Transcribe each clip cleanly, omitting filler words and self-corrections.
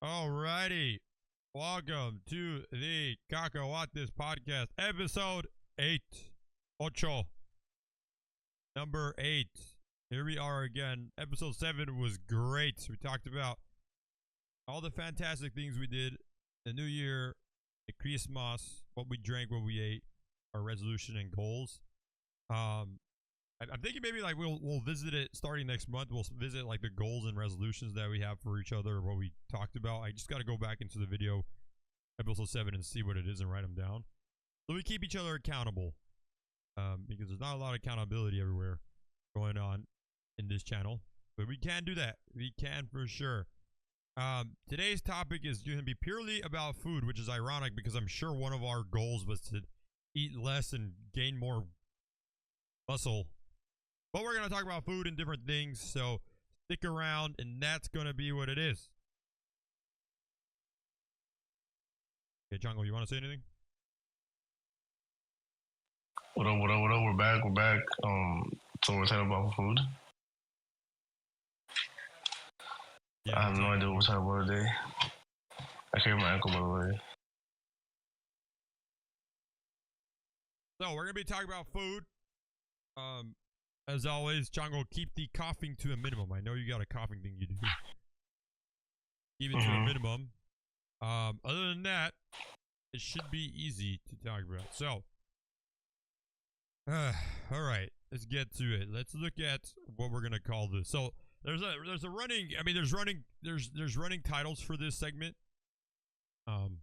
Alrighty. Welcome to the Cacahuete podcast, episode 8. Ocho. Number 8. Here we are again. Episode 7 was great. We talked about all the fantastic things we did, the new year, the Christmas, what we drank, what we ate, our resolution and goals. I'm thinking maybe like we'll visit it starting next month. We'll visit like the goals and resolutions that we have for each other, what we talked about. I just got to go back into the video, episode 7, and see what it is and write them down. So we keep each other accountable, because there's not a lot of accountability everywhere going on in this channel, but we can do that. We can for sure. Today's topic is going to be purely about food, which is ironic because I'm sure one of our goals was to eat less and gain more muscle. But we're going to talk about food and different things, so stick around, and that's going to be what it is. Okay, Chango, you want to say anything? What up? We're back. So we're talking about food. Yeah, I have no idea what we're talking about today. I carry my ankle, by the way. So we're going to be talking about food. As always, Chango, keep the coughing to a minimum. I know you got a coughing thing you do. Keep it to a minimum. Other than that, it should be easy to talk about. So, all right, let's get to it. Let's look at what we're gonna call this. So there's a running. I mean, there's running titles for this segment. Mine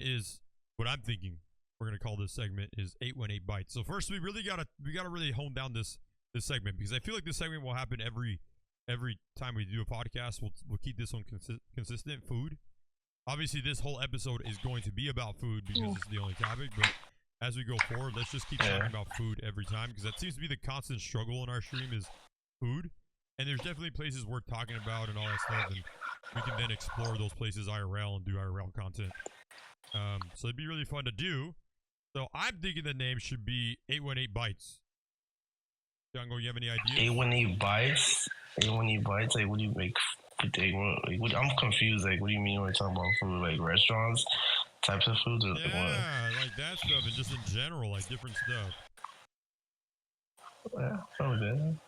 is what I'm thinking. We're gonna call this segment is 818 bites. So first, we gotta really hone down this segment, because I feel like this segment will happen every time we do a podcast. We'll keep this one consistent. Food. Obviously, this whole episode is going to be about food because it's the only topic. But as we go forward, let's just keep talking about food every time, because that seems to be the constant struggle in our stream is food. And there's definitely places worth talking about and all that stuff, and we can then explore those places IRL and do IRL content. So it'd be really fun to do. So I'm thinking the name should be 818 Bites. Chango, you have any ideas? 818 bites? 818 bites? Like, what do you make? I'm confused. Like, what do you mean when we're talking about food? Like, restaurants? Types of foods? Or yeah, like that stuff, and just in general, like different stuff. Yeah, probably good.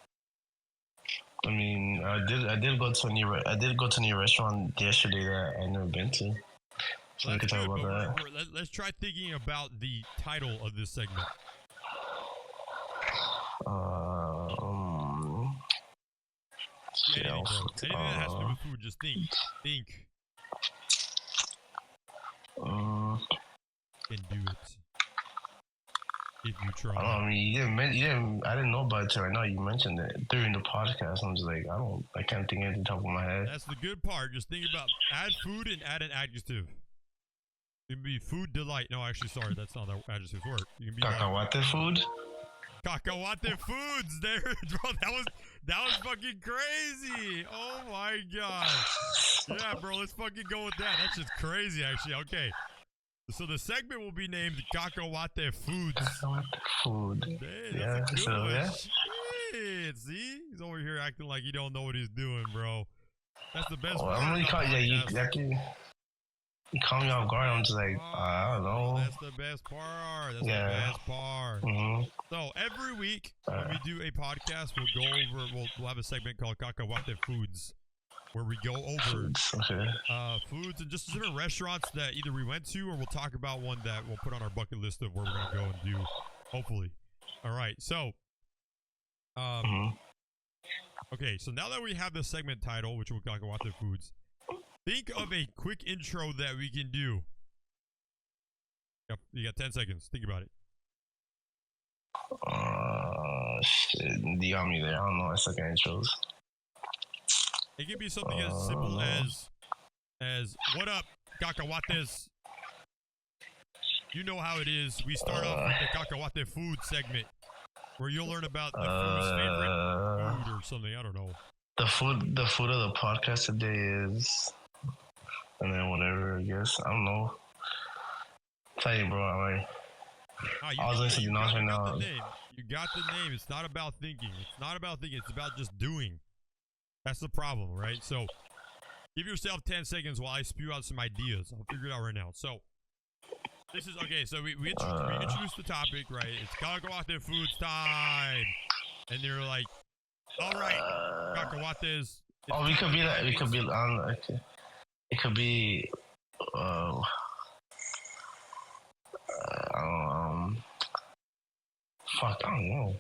I mean, I did go to a new restaurant yesterday that I never been to. So we can talk about that. Let's try thinking about the title of this segment. Anything that has to do with food, just think. Can do it if you try. I mean, I didn't know about it till right now. You mentioned it during the podcast. I'm just like, I can't think of it off the top of my head. That's the good part. Just think about add food and add an adjective. You can be food delight. No, actually, sorry, that's not how adjectives work. You can be Cacahuete food. Cacahuete Foods. There, bro. That was fucking crazy. Oh my god. Yeah, bro. Let's fucking go with that. That's just crazy, actually. Okay. So the segment will be named Cacahuete Foods. Cacahuete food. Hey, that's a good one. Yeah. Shit. See, he's over here acting like he don't know what he's doing, bro. That's the best part. I'm really caught. Yeah, you caught me off guard. I'm just like, I don't know. That's the best part. That's the best part. So every week when we do a podcast, we'll have a segment called Cacahuete Foods, where we go over foods and just different restaurants that either we went to, or we'll talk about one that we'll put on our bucket list of where we're gonna go and do, hopefully. All right, so okay, so now that we have the segment title, which will be Cacahuete Foods, think of a quick intro that we can do. Yep, you got 10 seconds. Think about it. Shit, you got me there. I don't know. I suck at intros. It can be something as simple as what up, Cacahuetes? You know how it is. We start off with the Cacahuete Food segment, where you'll learn about the food's favorite food or something. I don't know. The food of the podcast today is, and then whatever, I guess. I don't know. Tell you, bro. I was listening to the announcement now. You got the name. It's not about thinking. It's about just doing. That's the problem, right? So Give yourself 10 seconds while I spew out some ideas. I'll figure it out right now. So, this is, okay, so we introduced the topic, right? It's Cacahuete Foods time. And they're like, all right, Cacahuetes. Oh, we could be like, we could be on, it could be, fuck, I don't know. I'm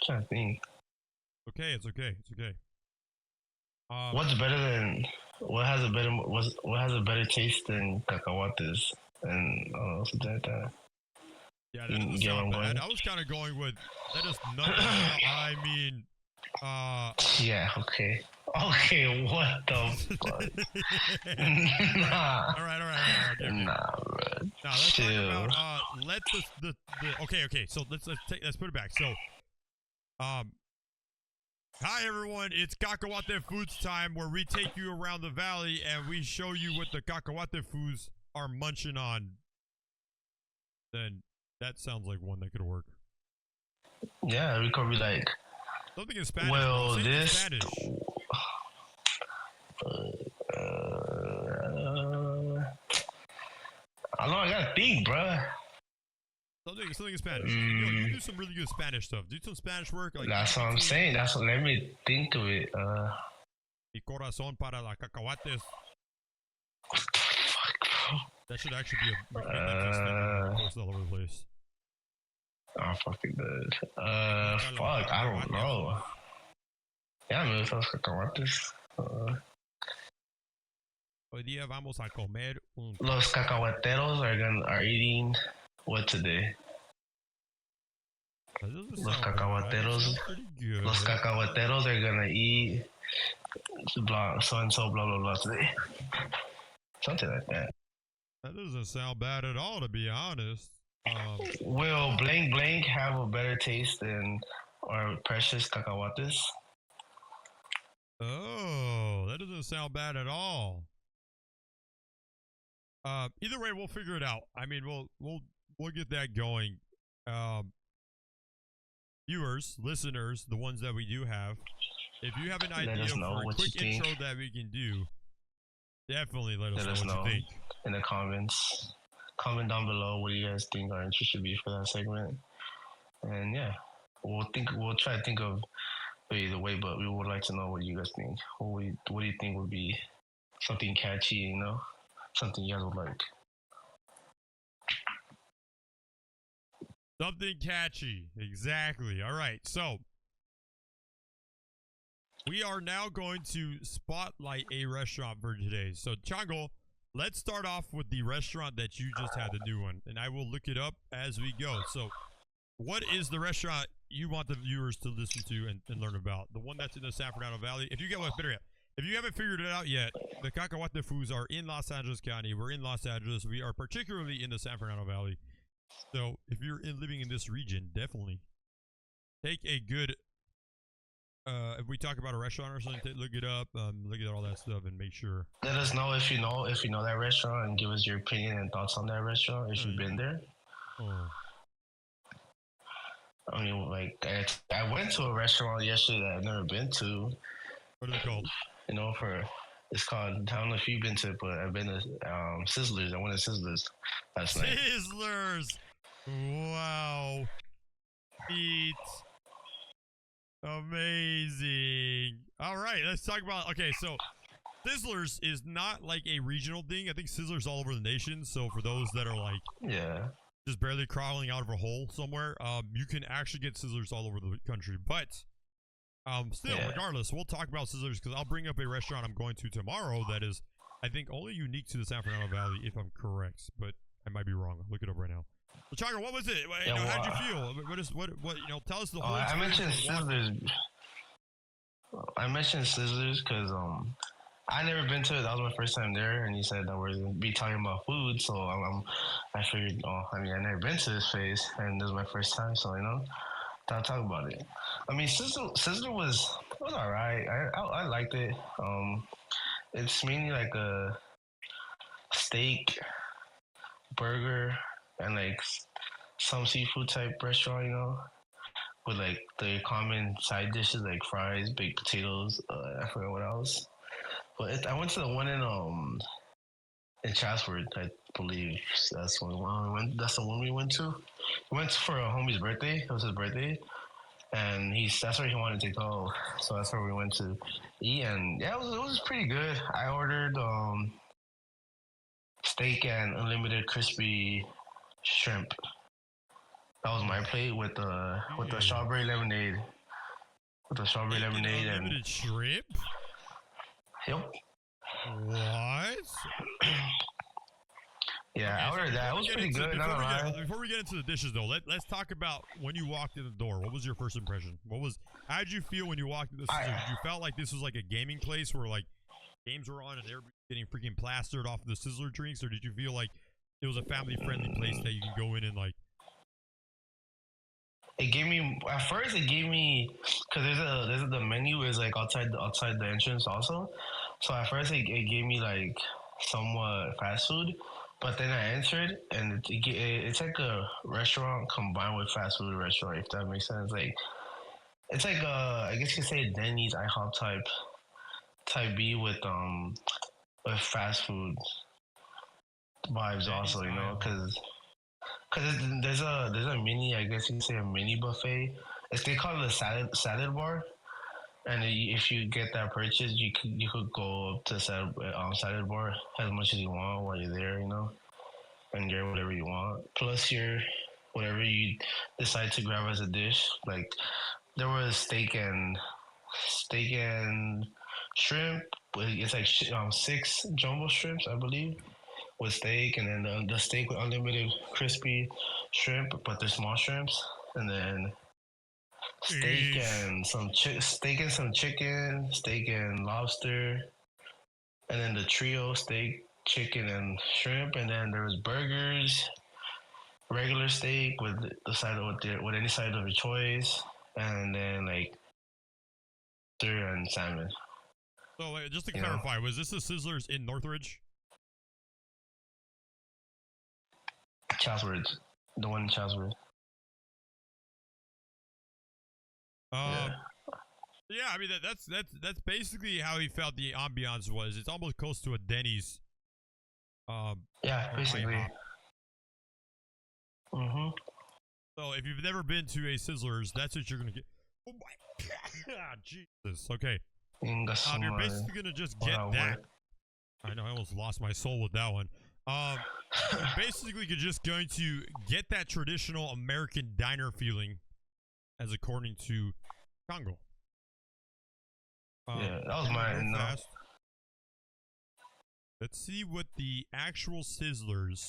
trying to think. Okay, it's okay. It's okay. What's better than, what has a better taste than cacahuates? And something like that. Yeah, that doesn't sound bad. I was kind of going with, let us know. I mean, yeah, okay. Okay, what the fuck? Nah. All right. Okay. Nah, bro. Now let's talk about let the okay. So let's put it back. So, hi everyone, it's Cacahuete Foods time, where we take you around the valley and we show you what the Cacahuete Foos are munching on. Then that sounds like one that could work. Yeah, we could be like something in Spanish. Well, say this. Spanish. I know I gotta think, bruh. Something in Spanish. You do some really good Spanish stuff. Do some Spanish work. Like that's what I'm saying. Let me think of it. Mi corazón para la cacahuates. That should actually be a post all over the place. I'm fucking good. Fuck, I don't know. Yeah, me gustan los cacahuates. Hoy día vamos a comer un... Los cacahuateros are eating what today? Los cacahuateros. Los cacahuateros are gonna eat blah so and so blah blah blah today. Something like that. That doesn't sound bad at all, to be honest. Will blank blank have a better taste than our precious cacahuates? Oh, that doesn't sound bad at all. Either way, we'll figure it out. I mean, we'll get that going. Viewers, listeners, the ones that we do have, if you have an idea for a quick intro that we can do, definitely let us know what you think in the comments. Comment down below what you guys think our intro should be for that segment. And yeah, we'll try to think of the way, but we would like to know what you guys think. What do you think would be something catchy, you know? Something you guys would like. Something catchy. Exactly. All right. So, we are now going to spotlight a restaurant for today. So, Chango, let's start off with the restaurant that you just had, the new one. And I will look it up as we go. So, what is the restaurant you want the viewers to listen to and learn about? The one that's in the San Fernando Valley. If you get what, better yet, if you haven't figured it out yet, the Cacahuete Foos are in Los Angeles County. We're in Los Angeles. We are particularly in the San Fernando Valley. So if you're living in this region, definitely take a good, if we talk about a restaurant or something, look it up, look at all that stuff and make sure. Let us know if you know that restaurant and give us your opinion and thoughts on that restaurant if you've been there. Oh. I mean, like, I went to a restaurant yesterday that I've never been to. What are they called? You know, it's called, I don't know if you've been to it, but I've been to Sizzlers. I went to Sizzlers last night. Sizzlers! Wow. Eat. Amazing. All right, let's talk about, okay, so Sizzlers is not like a regional thing. I think Sizzlers all over the nation. So for those that are like, yeah, just barely crawling out of a hole somewhere, you can actually get Sizzlers all over the country. But still, regardless, we'll talk about Sizzlers because I'll bring up a restaurant I'm going to tomorrow that is, I think, only unique to the San Fernando Valley, if I'm correct. But I might be wrong. I'll look it up right now. So, Chaga, what was it? How'd you feel? What? Tell us the whole. I mentioned Sizzlers. I mentioned Sizzlers because I never been to it. That was my first time there, and he said that we're gonna be talking about food. So I figured, I never been to this place, and this is my first time, so I'll talk about it. I mean, Sizzler was alright. I liked it. It's mainly like a steak, burger, and like some seafood type restaurant, with like the common side dishes like fries, baked potatoes. I forgot what else. But I went to the one in Chatsworth, I believe. That's the one we went. That's the one we went to. We went for a homie's birthday. It was his birthday, and that's where he wanted to go. So that's where we went to eat, and yeah, it was pretty good. I ordered steak and unlimited crispy shrimp. That was my plate with the strawberry lemonade. With the strawberry lemonade and unlimited shrimp. Yep. What? Yeah, I ordered that. It was pretty good. Before we get into the dishes, though, let's talk about when you walked in the door. What was your first impression? How did you feel when you walked in the Sizzlers? Did you felt like this was like a gaming place where like games were on and they were getting freaking plastered off the Sizzler drinks, or did you feel like it was a family-friendly place that you can go in and like? It gave me because the menu is like outside the entrance also. So at first it gave me like somewhat fast food. But then I entered, and it's like a restaurant combined with fast food restaurant, if that makes sense. Like, it's like I guess you could say Denny's, IHOP type B with fast food vibes also, you know, because there's a mini, I guess you could say a mini buffet. They call it a salad bar. And if you get that purchase, you could go up to salad bar as much as you want while you're there, you know, and get whatever you want. Plus whatever you decide to grab as a dish. Like there was steak and shrimp. It's like 6 jumbo shrimps, I believe, with steak, and then the steak with unlimited crispy shrimp, but they're small shrimps, and then steak and some chicken, steak and lobster, and then the trio steak, chicken, and shrimp, and then there was burgers, regular steak with any side of your choice, and then like steer and salmon. So just to clarify, was this the Sizzlers in Northridge? Chatsworth, the one in Chatsworth. Yeah, I mean that's basically how he felt the ambiance was. It's almost close to a Denny's. Yeah, basically. So if you've never been to a Sizzlers, that's what you're gonna get. Oh my God, Jesus. Okay. You're basically gonna just get that. I know I almost lost my soul with that one. Basically, you're just going to get that traditional American diner feeling, as according to Chango. Yeah, that was mine. No. Let's see what the actual Sizzlers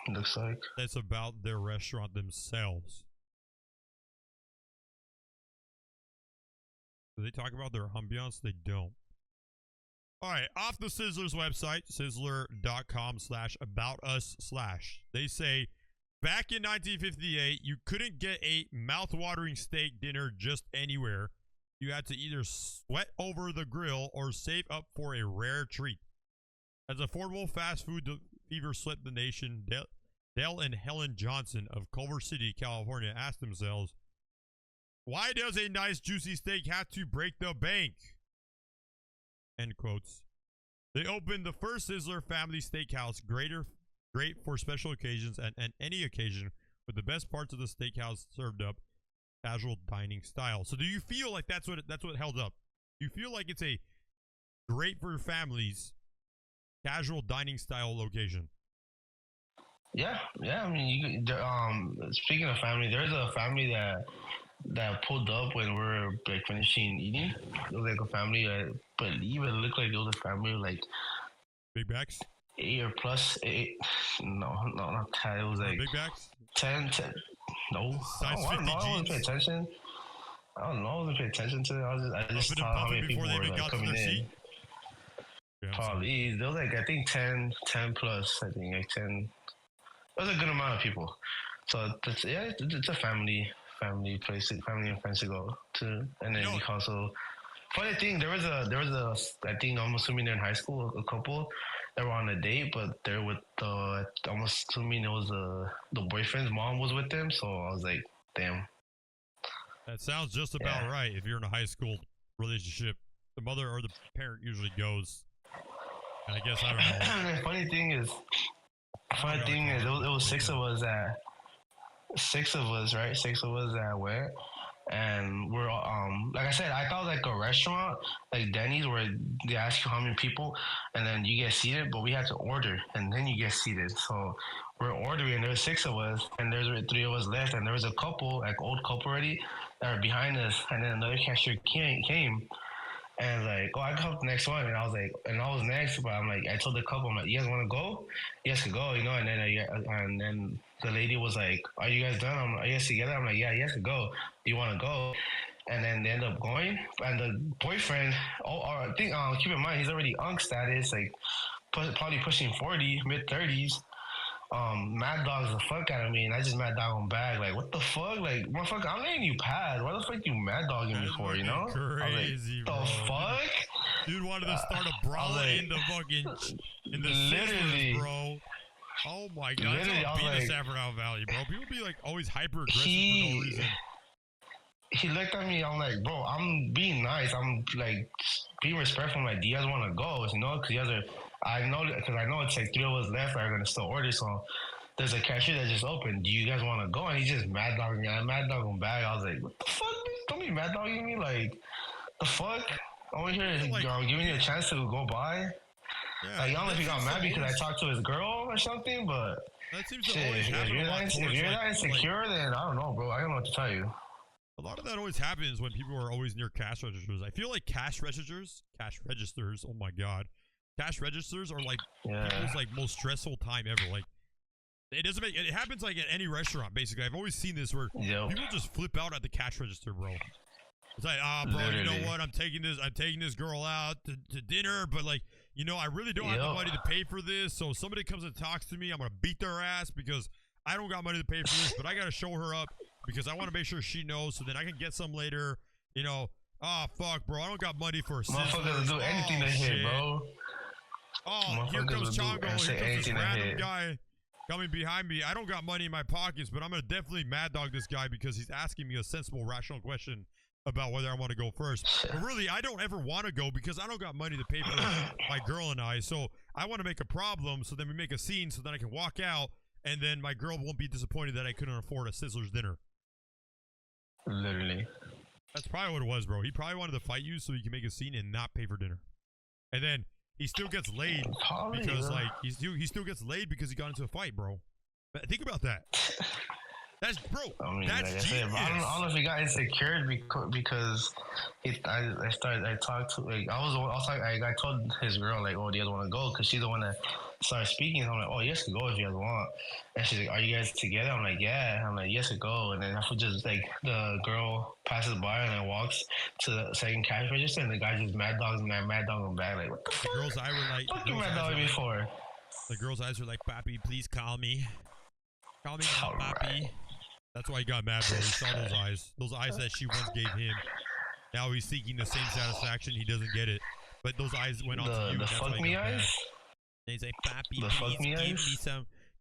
looks like. That's about their restaurant themselves. Do they talk about their ambiance? They don't. All right, off the Sizzlers website, sizzler.com/aboutus/. They say, back in 1958, you couldn't get a mouth-watering steak dinner just anywhere. You had to either sweat over the grill or save up for a rare treat. As affordable fast food fever swept the nation, Dale and Helen Johnson of Culver City, California, asked themselves, why does a nice juicy steak have to break the bank? End quotes. They opened the first Sizzler family steakhouse, great for special occasions and any occasion, with the best parts of the steakhouse served up casual dining style. So do you feel like that's what held up? Do you feel like it's a great for families casual dining style location? Yeah. I mean, speaking of family, there's a family that pulled up when we were like finishing eating. It was like a family, but even looked like it was a family like big backs. 8 or plus 8. No, not that. It was like big backs. 10. No, size 50 jeans. I wasn't paying attention. I don't know. I wasn't paying attention to it. I just saw how many people were like coming in. Yeah, probably there was like I think 10 plus. I think like 10. It was a good amount of people. So it's a family place, family and friends to go to, and then you also. Funny thing, there was a I think I'm assuming they're in high school, a couple that were on a date, but they're with I'm assuming it was the boyfriend's mom was with them, so I was like, damn. That sounds just about right if you're in a high school relationship. the mother or the parent usually goes. And I guess I don't know. The funny thing is, it was six of us, right? 6 of us that went. And we're like I said, I thought like a restaurant like Denny's where they ask you how many people and then you get seated, but we had to order and then you get seated. So we're ordering and there's 6 of us and there's 3 of us left and there was a couple, like old couple already, that were behind us, and then another cashier came and like, oh, I got the next one, and I was like, and I was next, but I'm like, I told the couple, I'm like, you guys want to go? Yes, to go, you know, and then the lady was like, are you guys done? I'm like, yes, together? I'm like, yeah, yes, to go. Do you want to go? And then they end up going, and the boyfriend, I think, keep in mind, he's already unk status, like, probably pushing 40, mid-30s. Mad dogs the fuck out of me, and I just mad dog him back. Like, what the fuck? Like, motherfucker, I'm letting you pass. Why the fuck you mad dogging me for? You know? Crazy, I was like, the fuck? Dude wanted to start a brawl like, in the Sizzlers, bro. Oh my god, that's how beat the San Fernando Valley, bro. People be like always hyper aggressive for no reason. He looked at me. I'm like, bro, I'm being nice. I'm like being respectful. I'm like, do you guys want to go? You know, because you guys are. I know it's like 3 of us left that are gonna still order. So there's a cashier that just opened. Do you guys want to go? And he's just mad dogging me. I mad dogging back. I was like, what the fuck? Don't be mad dogging me. Like, the fuck? Over here is like, giving you a chance to go by. Yeah, like, I don't know if he got mad because I talked to his girl or something, but that seems to always happen. If you're that insecure, then I don't know, bro. I don't know what to tell you. A lot of that always happens when people are always near cash registers. I feel like cash registers, oh my god. Cash registers are like people's like most stressful time ever. Like it happens like at any restaurant basically. I've always seen this where people just flip out at the cash register, bro. It's like, bro, literally. You know what? I'm taking this girl out to dinner, but like, you know, I really don't have the money to pay for this. So if somebody comes and talks to me, I'm gonna beat their ass because I don't got money to pay for this, but I gotta show her up because I want to make sure she knows so then I can get some later. You know, fuck, bro, I don't got money for a motherfuckers do anything to hit, bro. Oh, here comes Chango. Here comes this random guy coming behind me. I don't got money in my pockets, but I'm going to definitely mad dog this guy because he's asking me a sensible, rational question about whether I want to go first. But really, I don't ever want to go because I don't got money to pay for my girl and I. So I want to make a problem so then we make a scene so then I can walk out and then my girl won't be disappointed that I couldn't afford a Sizzlers dinner. Literally. That's probably what it was, bro. He probably wanted to fight you so he can make a scene and not pay for dinner. And then he still gets laid because, like, he still gets laid because he got into a fight, bro. But think about that. That's, bro. I mean, that's like genius. I don't know if he got insecure because I talked to I told his girl like, oh, do you guys want to go? Because she's the one that started speaking. I'm like, oh, yes, to go if you guys want. And she's like, are you guys together? I'm like, yeah. I'm like, yes, to go. And then I just like the girl passes by and then walks to the second cash register, and the guy just mad dogs him back. Like, what the fuck? The girl's eyes were like, fuck you mad dogging me for? The girl's eyes were like, Papi, please call me. Call me now, Papi. Right. That's why he got mad, bro. He saw those eyes. Those eyes that she once gave him. Now he's seeking the same satisfaction. He doesn't get it. But those eyes went on to you. The fuck me eyes? And he's like, Papi, please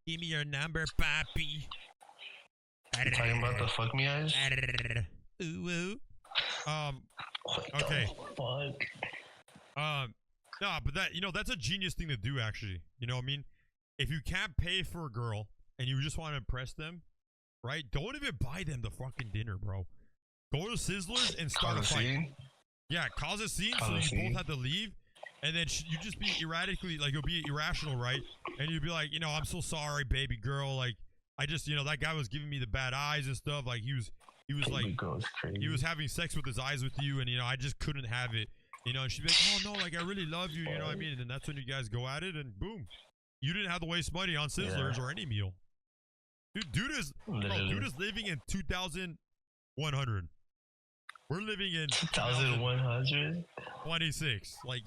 give me your number, Papi. You talking about the fuck me eyes? Ooh, ooh. What okay. The fuck? No, but that, you know, that's a genius thing to do, actually. You know what I mean? If you can't pay for a girl and you just want to impress them, right? Don't even buy them the fucking dinner, bro. Go to Sizzlers and start a fight. Yeah, cause a scene so you both have to leave. And then you just be erratically, like, you'll be irrational, right? And you'll be like, you know, I'm so sorry, baby girl. Like, I just, you know, that guy was giving me the bad eyes and stuff. Like, he was like, he was having sex with his eyes with you. And, you know, I just couldn't have it. You know, and she'd be like, oh, no, like, I really love you. You know what I mean? And then that's when you guys go at it and boom. You didn't have to waste money on Sizzlers or any meal. Dude is living in 2,100. We're living in 2,100? 26. Like,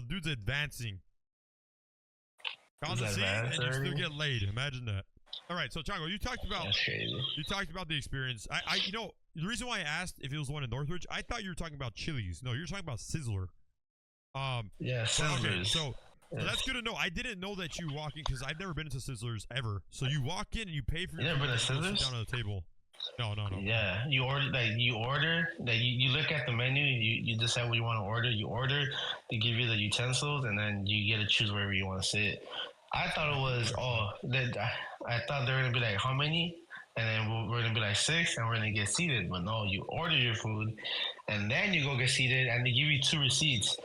dude's advancing. And you still get laid. Imagine that. All right, so Chango, you talked about the experience. You know, the reason why I asked if it was the one in Northridge, I thought you were talking about Chili's. No, you're talking about Sizzler. Yeah, Sizzlers. Okay, so that's good to know. I didn't know that you walk in because I've never been into Sizzlers ever. So you walk in and you pay for. You never been to Sizzlers? Down on the table. No. Yeah, you order you look at the menu, you decide what you want to order. You order, they give you the utensils, and then you get to choose wherever you want to sit. I thought it was I thought they were gonna be like how many, and then we're gonna be like 6, and we're gonna get seated. But no, you order your food, and then you go get seated, and they give you 2 receipts.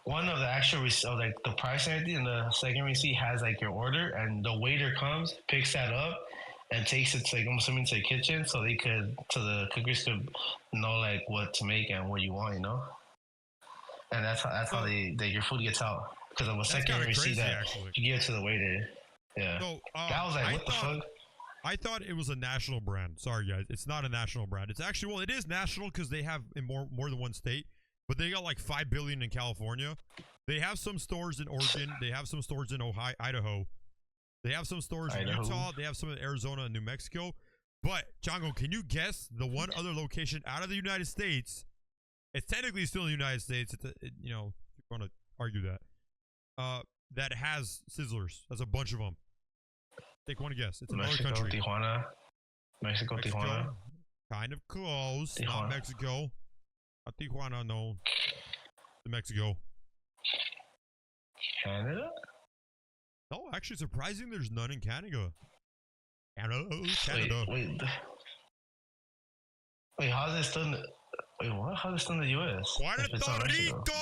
One of the actual of like the price and everything, and the second receipt has like your order, and the waiter comes, picks that up, and takes it to, like, I'm assuming, to the kitchen, so the cookers could know like what to make and what you want, you know. And that's how your food gets out, because of a second receipt that you give it to the waiter. Yeah. So, that was like, what the fuck? I thought it was a national brand. Sorry, guys. It's not a national brand. It's actually, well, it is national because they have in more than one state, but they got like 5 billion in California. They have some stores in Oregon. They have some stores in Idaho. They have some stores in Utah. They have some in Arizona and New Mexico. But, Chango, can you guess the one other location out of the United States? It's technically still in the United States. It's you know, if you want to argue that. That has Sizzlers. There's a bunch of them. Take one guess. It's another country. Mexico, Tijuana. Kind of close. Tijuana. Not Mexico. Not Tijuana, no. Mexico. Canada? No, actually, surprising. There's none in Canada. Canada. Wait, how's it still in the... Wait, what? How's it still in the U.S.? Puerto Rico!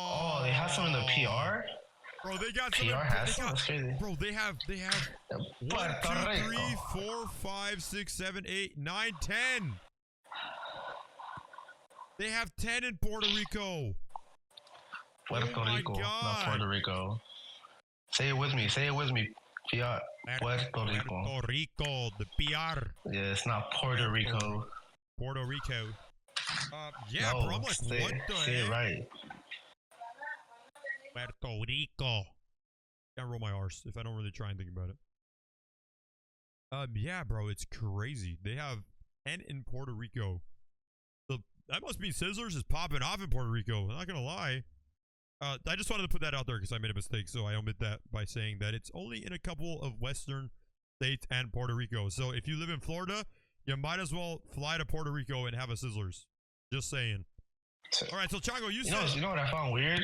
Oh, they have some in the PR? Bro, they got some. PR has some? That's crazy. Bro, they have 1, 2, 3, 4, 5, 6, 7, 8, 9, 10. They have 10 in Puerto Rico. Puerto Rico, not Puerto Rico. Say it with me. Fiat. Puerto Rico. Puerto Rico, the PR. Yeah, it's not Puerto Rico. Puerto Rico. Yeah, no, bro, I'm like, what the say heck? It right. Puerto Rico. Can't roll my arse if I don't really try and think about it. Yeah, bro, it's crazy. They have 10 in Puerto Rico. So that must mean Sizzlers is popping off in Puerto Rico. I'm not gonna lie. I just wanted to put that out there because I made a mistake, so I omit that by saying that it's only in a couple of western states and Puerto Rico. So if you live in Florida, you might as well fly to Puerto Rico and have a Sizzlers. Just saying. All right, so Chango, you said... You know what I found weird?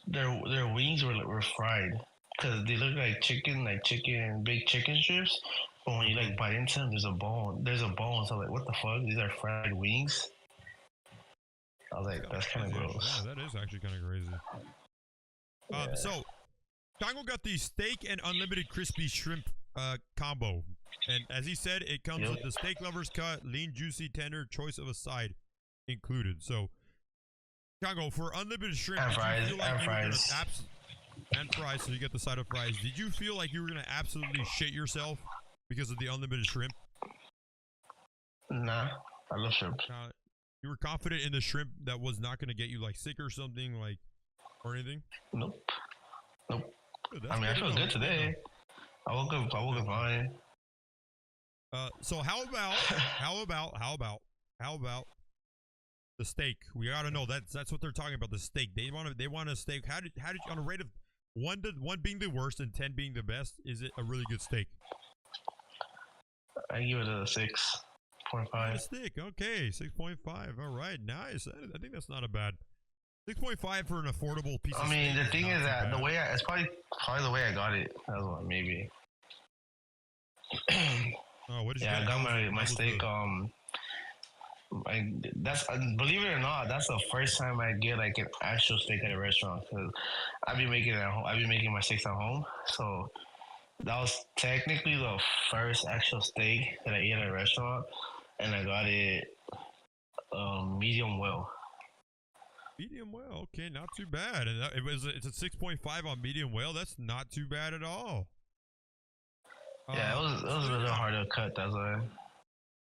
Their wings were fried because they look like big chicken strips. But when you like bite into them, there's a bone. So I'm like, what the fuck? These are fried wings. I was like, that's kind of gross. Yeah, that is actually kind of crazy. Yeah. So, Chango got the steak and unlimited crispy shrimp combo. And as he said, it comes with the steak lover's cut, lean, juicy, tender, choice of a side included. So, Chango, for unlimited shrimp, and fries, and fries, so you get the side of fries. Did you feel like you were going to absolutely shit yourself because of the unlimited shrimp? Nah, I love shrimp. You were confident in the shrimp that was not going to get you like sick or something, like, or anything? Nope. Good, I mean, I feel good today. I woke up fine. So how about the steak? We gotta know that's what they're talking about. The steak. They want a steak. How did you, on a rate of 1 being the worst and 10 being the best? Is it a really good steak? I give it a 6.5. Steak. Okay, 6.5. All right, nice. I think that's not a bad 6.5 for an affordable piece. I mean, the thing is that the way it's probably the way I got it. That's what maybe. Oh, what did you I got my steak. That's believe it or not, that's the first time I get like an actual steak at a restaurant. Cause I've been making it at home. I've been making my steaks at home, so that was technically the first actual steak that I ate at a restaurant, and I got it medium well. Medium well, okay, not too bad. And it's a 6.5 on medium well. That's not too bad at all. Yeah, it was a little hard to cut. That's why.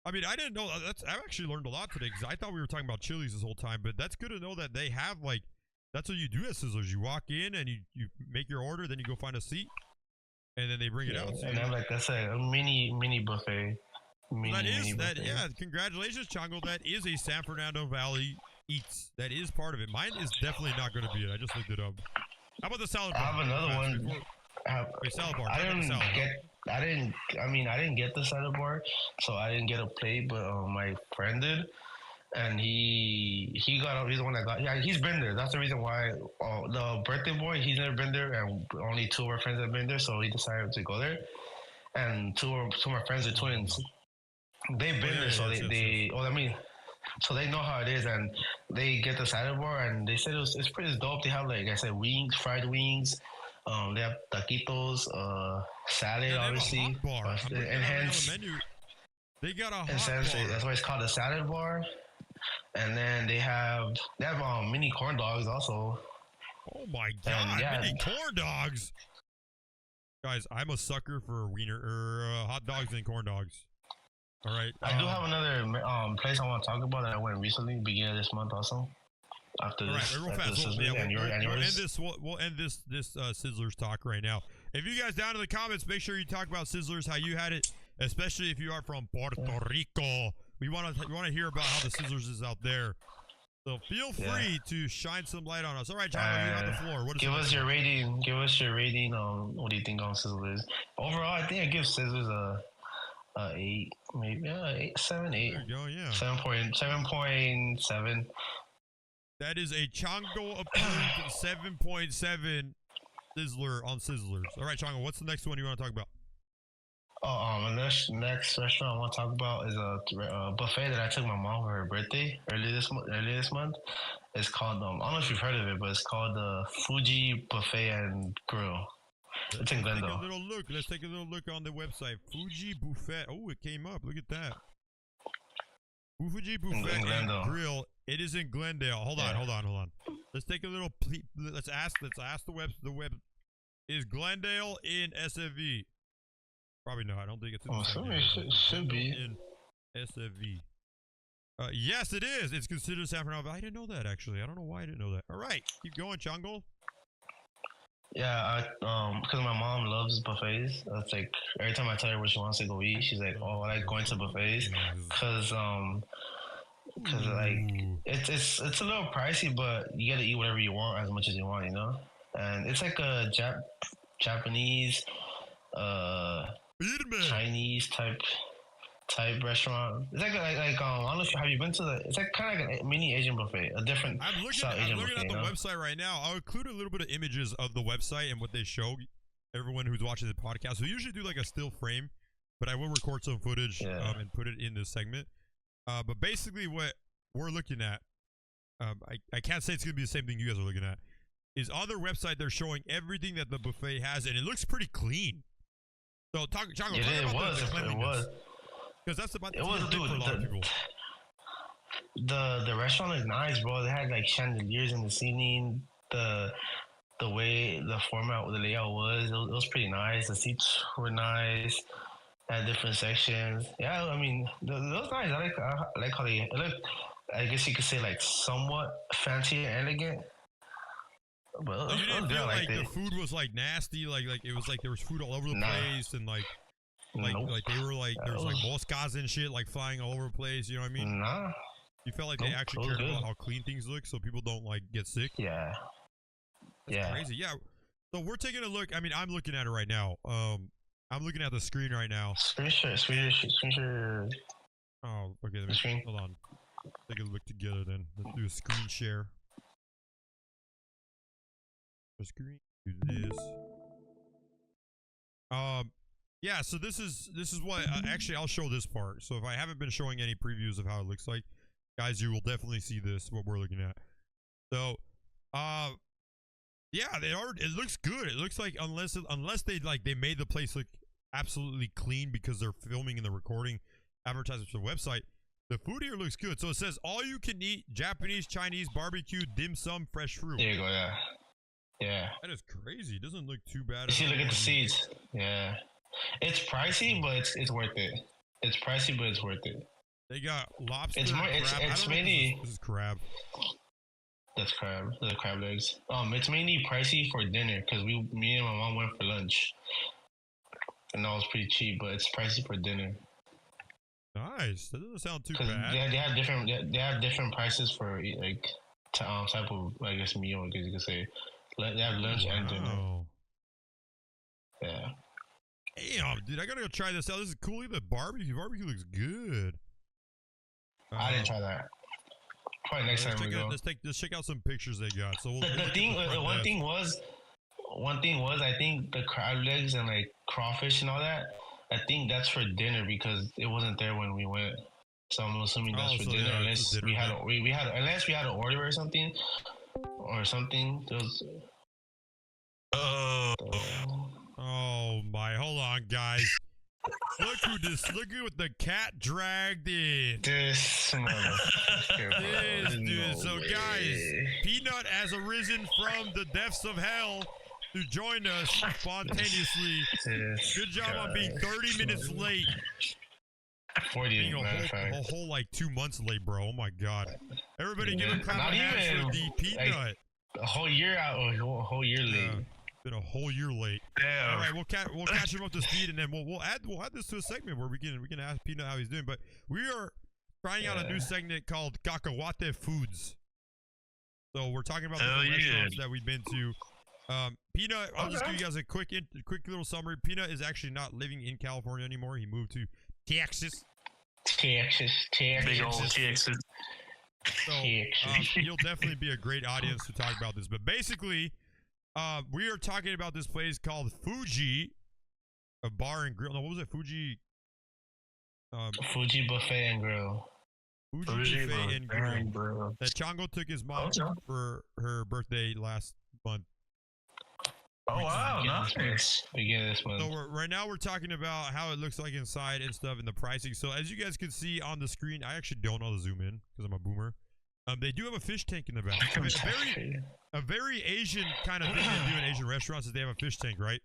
I mean, I didn't know. I've actually learned a lot today because I thought we were talking about Chili's this whole time. But that's good to know that they have like that's what you do at Sizzlers. You walk in and you make your order, then you go find a seat, and then they bring it out. So and I'm like, that's a mini buffet. Mini buffet. Yeah. Congratulations, Chango. That is a San Fernando Valley Eats. That is part of it. Mine is definitely not going to be it. I just looked it up. How about the salad bar? I have another one. Salad bar. I didn't get. I didn't get the salad bar, so I didn't get a plate, but my friend did, and he got. He's the one that got. Yeah, he's been there. That's the reason why. The birthday boy, he's never been there, and only two of our friends have been there, so he decided to go there. And two of my friends are twins. They've been there, so so they know how it is, and they get the salad bar, and they said it's pretty dope. They have, like I said, wings, fried wings. They have taquitos, salad, obviously, and hence, they got a hot bar. That's why it's called a salad bar. And then they have mini corn dogs also. Oh my god, mini corn dogs! Guys, I'm a sucker for hot dogs and corn dogs. All right. I do have another place I want to talk about that I went recently, beginning of this month also. After this, real fast. We'll end this Sizzlers talk right now. If you guys down in the comments, make sure you talk about Sizzlers, how you had it, especially if you are from Puerto Rico. We want to hear about how the Sizzlers is out there. So feel free to shine some light on us. All right, John, you're on the floor. Give us your rating. Give us your rating on what do you think on Sizzlers. Overall, I think I give Sizzlers a 8, maybe 8, 7, 8. There you go, yeah. 7.7. That is a Chango approved 7.7 Sizzler on Sizzlers. All right, Chango, what's the next one you want to talk about? The next restaurant I want to talk about is a buffet that I took my mom for her birthday earlier this month. It's called I don't know if you've heard of it, but it's called the Fuji Buffet and Grill. It's in Glendale. Let's take a little look on the website. Fuji Buffet. Oh, it came up. Look at that. Fuji Buffet and Grill. It is in Glendale. Hold on. Let's take a little. Let's ask the web. Is Glendale in SFV? Probably not. I don't think it's in it should be in SFV. Yes, it is. It's considered San Fernando Valley. I didn't know that, actually. I don't know why I didn't know that. All right, keep going, Chango. Yeah, because my mom loves buffets. It's like every time I tell her what she wants to go eat, she's like, "Oh, I like going to buffets," because like it's a little pricey, but you gotta eat whatever you want as much as you want, you know. And it's like a Japanese, Chinese type restaurant. It's like I don't know if have you been to it's like kind of like a mini Asian buffet, a different I'm looking at the website right now. I'll include a little bit of images of the website and what they show everyone who's watching the podcast. We usually do like a still frame, but I will record some footage and put it in this segment. But basically what we're looking at, I can't say it's gonna be the same thing you guys are looking at, is on their website they're showing everything that the buffet has, and it looks pretty clean. So Chango, talk about the cleanliness. Because that's about for a lot of people. The restaurant is nice, bro. They had like chandeliers in the ceiling. The way the format, the layout was, it was pretty nice. The seats were nice. Had different sections. Yeah, I mean, it was nice. I like how they look. I guess you could say like somewhat fancy and elegant. But so you didn't feel like the food was like nasty, like it was like there was food all over the place, and like they were like there was like moscas and shit like flying all over the place. You know what I mean? Nah. You felt like they actually cared about how clean things look, so people don't like get sick. Yeah. That's crazy. Yeah. So we're taking a look. I mean, I'm looking at it right now. I'm looking at the screen right now. Screen share. Oh, okay. Hold on. Take a look together then. Let's do a screen share. Screen. Do this. Yeah. So this is what actually I'll show this part. So if I haven't been showing any previews of how it looks like, guys, you will definitely see this what we're looking at. So, yeah, it looks good. It looks like unless they made the place look absolutely clean because they're filming and they're recording advertisements for the website. The food here looks good. So it says all you can eat Japanese, Chinese, barbecue, dim sum, fresh fruit. There you go. Yeah. Yeah. That is crazy. It doesn't look too bad. You see, look at the seats. Yeah. It's pricey, but it's worth it. It's pricey, but it's worth it. They got lobster. It's mainly. This is crab. That's crab. The crab legs. It's mainly pricey for dinner because me and my mom went for lunch, and that was pretty cheap. But it's pricey for dinner. Nice. That doesn't sound too bad. They have different prices for like type of I guess meal. I guess you could say. They have lunch and dinner. Yeah. Damn, dude, I gotta go try this out. This is cool. Look at the barbecue. Barbecue looks good. I didn't try that. Probably next time we go. Let's check out some pictures they got. So one thing was, I think the crab legs and like crawfish and all that. I think that's for dinner because it wasn't there when we went. So I'm assuming that's for dinner, unless we had to order or something. Those. Oh my! Hold on, guys. Look at what the cat dragged in. This dude. So guys, Peanut has arisen from the depths of hell to join us spontaneously. Good job on being 30 minutes late. 40, a whole like 2 months late, bro. Oh my god! Everybody give a clap of hands for the Peanut. Like, a whole year out, or a whole year late. Been a whole year late. Damn. All right, we'll catch him up to speed, and then we'll add this to a segment where we can ask Peanut how he's doing. But we are trying out a new segment called Cacahuete Foods. So we're talking about the restaurants that we've been to. Peanut, I'll just give you guys a quick little summary. Peanut is actually not living in California anymore. He moved to Texas. Big old Texas. So you'll definitely be a great audience to talk about this. But basically, we are talking about this place called Fuji, a bar and grill. No, what was it? Fuji. Fuji Buffet and Grill. Fuji Buffet and Grill. That Chango took his mom for her birthday last month. Oh wow, nice. Beginning of this month. So right now we're talking about how it looks like inside and stuff and the pricing. So as you guys can see on the screen, I actually don't know how to zoom in because I'm a boomer. They do have a fish tank in the back. A very Asian kind of thing they do in Asian restaurants is they have a fish tank, right?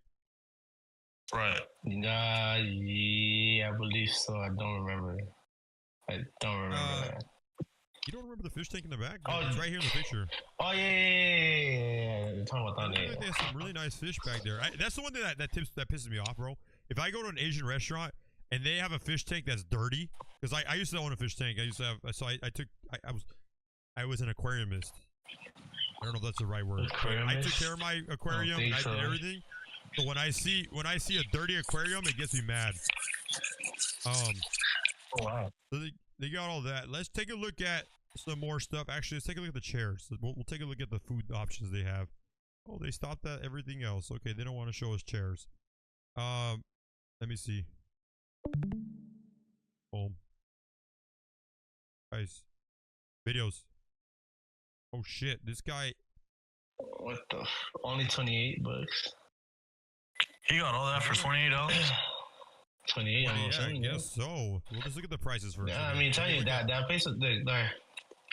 Right. Yeah, I believe so. I don't remember that. You don't remember the fish tank in the back? Oh, it's right here in the picture. Oh yeah. You're talking about that. They have some really nice fish back there. That's the one thing that pisses me off, bro. If I go to an Asian restaurant and they have a fish tank that's dirty, because I used to own a fish tank. I used to have, so I was an aquariumist. I don't know if that's the right word. I took care of my aquarium. I did everything. But when I see a dirty aquarium, it gets me mad. Oh wow. So they got all that. Let's take a look at some more stuff. Actually, let's take a look at the chairs. We'll take a look at the food options they have. Oh, they stopped at everything else. Okay, they don't want to show us chairs. Let me see. Boom. Guys, videos. Oh shit, this guy. What the? Only $28. You got all that for $28? 28. Yeah, I guess so. We'll just look at the prices first. Yeah, I mean, tell you that place is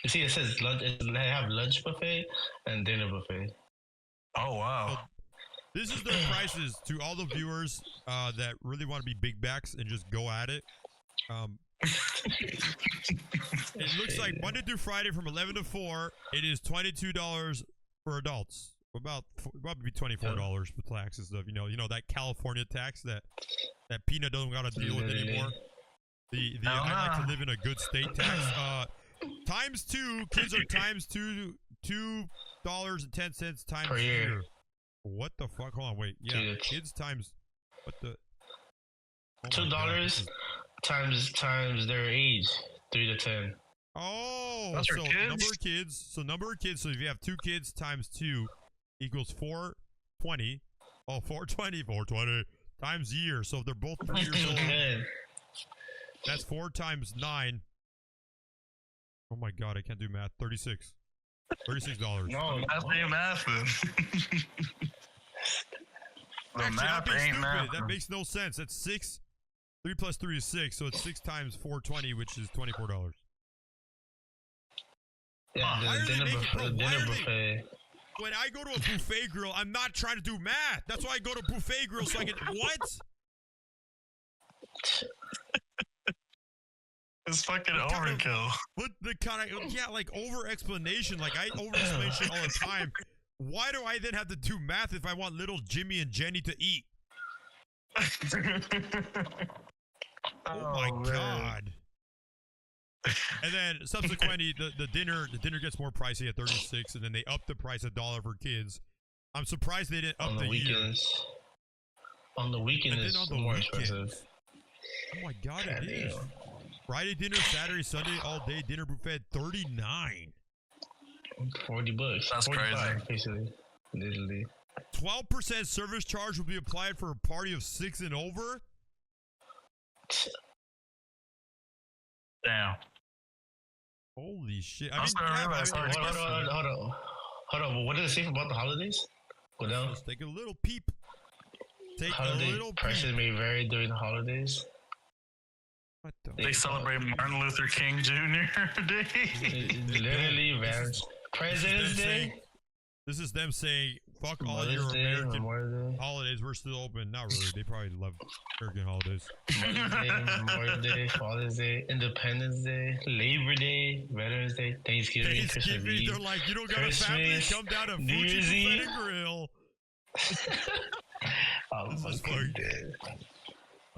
you see, it says lunch. They have lunch buffet and dinner buffet. Oh wow. So this is the prices to all the viewers that really want to be big backs and just go at it. It looks like Monday through Friday from 11 to 4. It is $22 for adults. About probably $24 with tax and stuff. You know that California tax that Peanut doesn't gotta deal with anymore. I like to live in a good state tax. Times 2 kids are times $2.10 times per year. What the fuck? Hold on, wait. Yeah, kids times what the $2 times their age 3 to 10. Oh, that's so kids? number of kids. So if you have 2 kids times 2 equals 420. Oh, 420 times year. So if they're both 3 years old, that's 4 times 9. Oh my god, I can't do math. $36. No, math ain't math then. Actually, I'm being stupid. That makes no sense. That's 6. 3 plus 3 is 6, so it's 6 times 420, which is $24. Yeah, the dinner buffet. When I go to a buffet grill, I'm not trying to do math. That's why I go to buffet grill so I can what? It's fucking overkill. What the kind of like over explanation? Like I over explain shit all the time. Why do I then have to do math if I want little Jimmy and Jenny to eat? Oh my god. And then subsequently the dinner gets more pricey at $36, and then they up the price $1 for kids. I'm surprised they didn't up the year. On the weekend, And then it's on the more weekends. expensive. Oh my god, God it is. damn. Friday dinner, Saturday, Sunday, all day dinner buffet, $39. $40. That's 45, crazy. basically. Literally. 12% service charge will be applied for a party of 6 and over. Damn. Holy shit! I That's mean, what I yeah, realized. but I Hold guess on. Hold on. What does it say about the holidays? Go down. let's take a little peep. Take a Holiday little prices peep. may vary during the holidays. What the? They celebrate Martin Luther King Jr. Day. It literally varies. President's Day. This is them saying, "Fuck all Mother's your Day, American Memorial Day. holidays. We're still open." Not really. They probably love American holidays. Mother's Day, Memorial Day, Father's Day, Independence Day, Labor Day, Veterans Day, Thanksgiving, Christmas Thanksgiving, Eve. they're like, "You don't got a family? Christmas, Come down to New Fuji Year's Buffet Eve. and Grill." I'm This is fucking fucking- dead.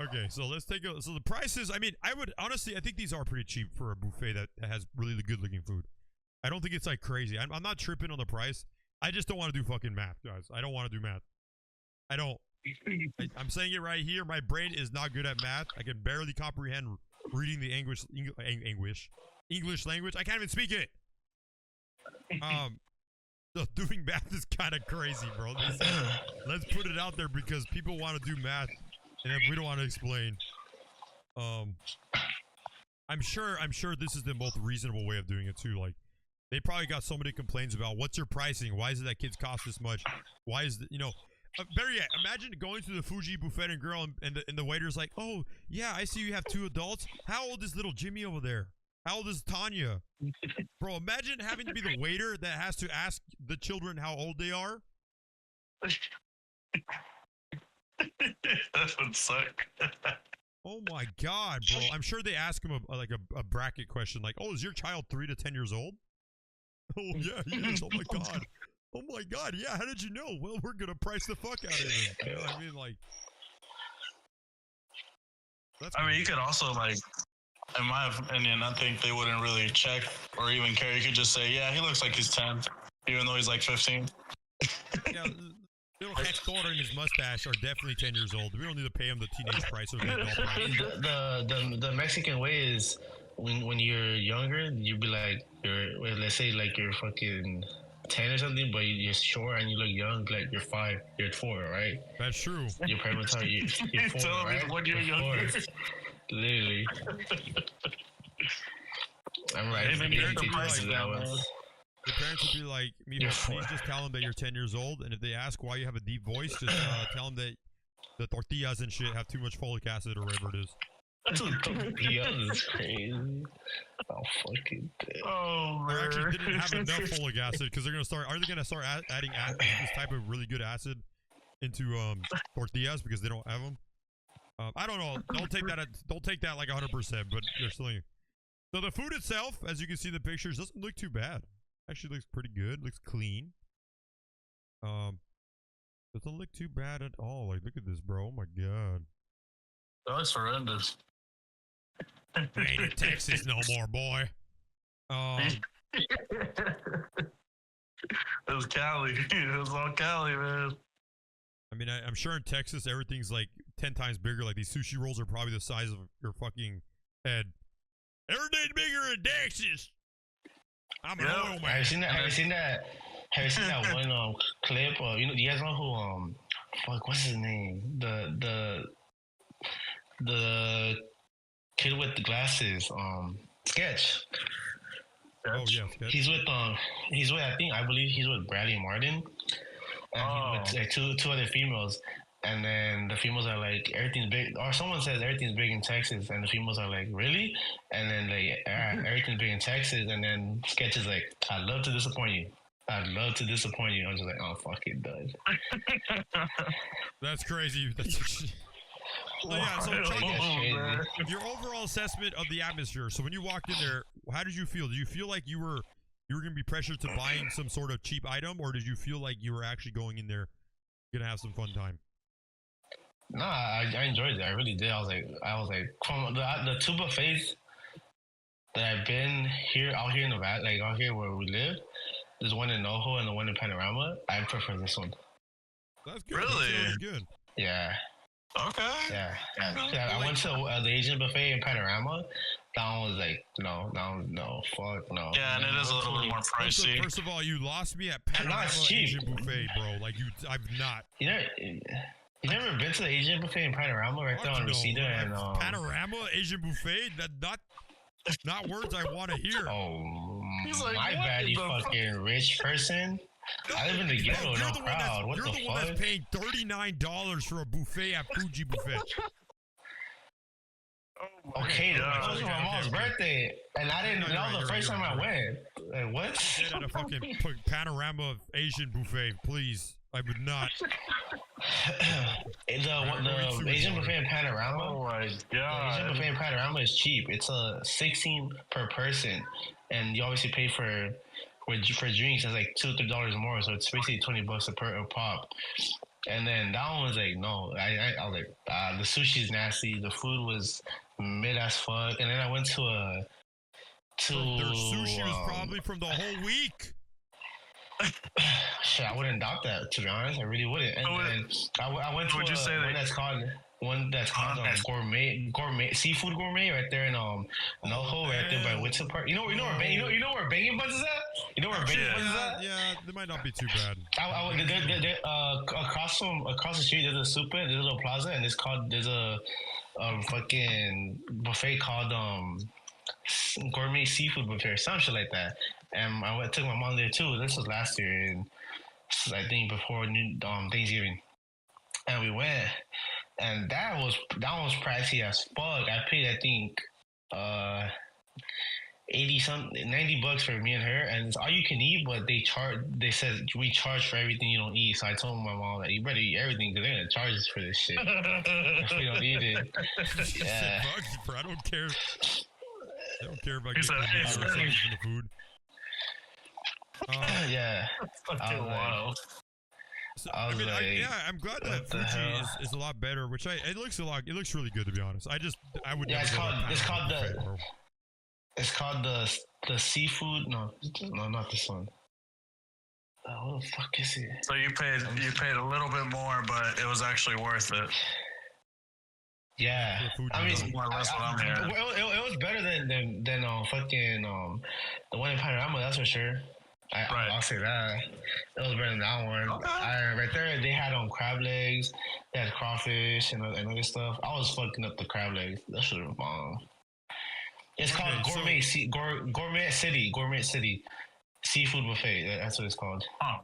Okay, so let's take a. So the prices. I mean, I would honestly, I think these are pretty cheap for a buffet that has really good looking food. I don't think it's like crazy. I'm not tripping on the price. I just don't want to do fucking math, guys. I don't want to do math. I don't. I'm saying it right here. My brain is not good at math. I can barely comprehend reading the English language. I can't even speak it. So doing math is kind of crazy, bro. Let's put it out there because people want to do math, and then we don't want to explain. I'm sure this is the most reasonable way of doing it too. Like, they probably got so many complaints about what's your pricing? Why is it that kids cost this much? Why is the, better yet, imagine going to the Fuji Buffet and Grill and the waiter's like, "Oh yeah, I see you have 2 adults. How old is little Jimmy over there? How old is Tanya?" Bro, imagine having to be the waiter that has to ask the children how old they are. That would suck. Oh my god, bro! I'm sure they ask him a bracket question like, "Oh, is your child 3 to 10 years old?" "Oh yeah, he is." "Oh my god." "Oh my god, yeah, how did you know?" "Well, we're gonna price the fuck out of him." You know what I mean? Like, that's I mean, you could also, like, in my opinion, I think they wouldn't really check or even care. You could just say, "Yeah, he looks like he's 10, even though he's like 15. yeah, little Hector and his mustache are definitely 10 years old. We don't need to pay him the teenage price or the adult price. The Mexican way is when you're younger, you'd be like let's say like you're fucking 10 or something, but you're short and you look young, like you're 5, you're 4, right? That's true. Your parents tell you you're 4, Tell me right? when you're younger. 4. Literally. I'm right. Even your Teachers price do down, that man. once. The parents would be like, You're please 4. just tell them that you're 10 years old, and if they ask why you have a deep voice, just tell them that the tortillas and shit have too much folic acid or whatever it is. Yeah, this is crazy. Oh, fucking dead. Oh, Or man. actually didn't have enough folic acid because they're gonna start. Are they gonna start adding this type of really good acid into tortillas because they don't have them? I don't know. Don't take that like 100%, but they're still. So the food itself, as you can see in the pictures, doesn't look too bad. Actually, looks pretty good. Looks clean. Doesn't look too bad at all. Like, look at this, bro. Oh my god. That looks horrendous. Ain't in Texas no more, boy. It was Cali. It was all Cali, man. I mean, I'm sure in Texas everything's like 10 times bigger. Like, these sushi rolls are probably the size of your fucking head. Everything's bigger in Texas. I'm an oil man. Have you seen that one clip? You guys know who? Fuck, what's his name? The kid with the glasses. Sketch. Oh yeah, Sketch. He's with I believe he's with Bradley Martin, and he's with like two other females. And then the females are like, everything's big, or someone says everything's big in Texas, and the females are like, really? And then like, everything's big in Texas, and then Sketch is like, I'd love to disappoint you. I'd love to disappoint you. I'm just like, oh, fucking done. That's crazy. So yeah, so Chango, your overall assessment of the atmosphere. So when you walked in there, how did you feel? Did you feel like you were gonna be pressured to buying some sort of cheap item, or did you feel like you were actually going in there gonna have some fun time? No, I enjoyed it. I really did. I was like, from the 2 buffets that I've been out here in Nevada, like out here where we live, there's one in NoHo and the one in Panorama. I prefer this one. That's good. Really? That's good. Yeah. Okay. Yeah. I went to the Asian buffet in Panorama. That one was like, no, fuck no. Yeah, and it is a little bit more pricey. First of all, you lost me at Panorama Asian buffet, bro. Like I've not. You never been to the Asian buffet in Panorama right there on Reseda and Panorama Asian buffet? Not words I want to hear. Oh, my bad, you fucking rich person. I live in the ghetto, no crowd. What the fuck? You're the one that's paying $39 for a buffet at Fuji buffet. Okay, that was my mom's birthday, and I didn't know the first time I went. Like, what? At a fucking Panorama Asian buffet, please. I would not. The Asian buffet in Panorama. Oh my god! The Asian buffet in Panorama is cheap. It's $16 per person, and you obviously pay for drinks. It's like $2-3 more, so it's basically $20 a pop. And then that one was like, no, I was like, the sushi's nasty. The food was mid as fuck. And then I went to their sushi was probably from the whole week. Shit, I wouldn't doubt that, to be honest. I really wouldn't. And then I went to one that's called gourmet seafood gourmet right there in NoHo, right there by Winter Park. You know where Banging Buns is at? You know where Banging Buns is at? Yeah, they might not be too bad. Across the street there's a super, there's a little plaza, and there's a fucking buffet called gourmet seafood buffet or some shit like that. And I took my mom there too. This was last year, and I think before Thanksgiving. And we went, and that was pricey as fuck. I paid, I think, $90 for me and her, and it's all you can eat. But they said we charge for everything you don't eat. So I told my mom that you better eat everything because they're gonna charge us for this shit if we don't eat it. Yeah, I don't care. I don't care about getting the food. Yeah. Fucking wild. So, I'm glad that Fuji is a lot better. Which it looks really good, to be honest. I would. Yeah, it's called the seafood. No, not this one. What the fuck is it? So you paid a little bit more, but it was actually worth it. Yeah, I mean, more or less what I'm hearing. It was better than fucking the one in Panorama, that's for sure. I'll say that. It was better than that one. Okay. Right there, they had crab legs, they had crawfish and other stuff. I was fucking up the crab legs. That should have been bomb. It's called Gourmet City Seafood Buffet. That's what it's called. Oh.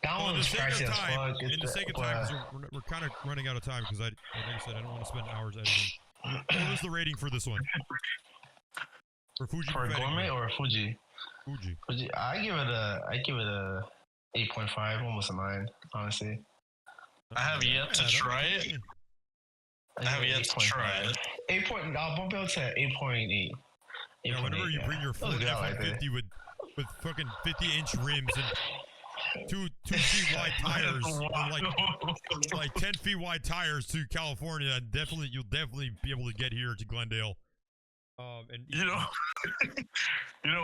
That one's pricey as fuck. In the sake of time, we're kind of running out of time because like I said, I don't want to spend hours editing. What was the rating for this one? For Fuji? For gourmet or Fuji? Fuji. I give it a 8.5, almost a 9, honestly. I have yet to try it. I'll bump it to 8.8. Yeah, whenever you bring your Ford F-150 with fucking 50-inch rims and 2 feet wide tires, or like 10 feet wide tires to California, you'll definitely be able to get here to Glendale. And you know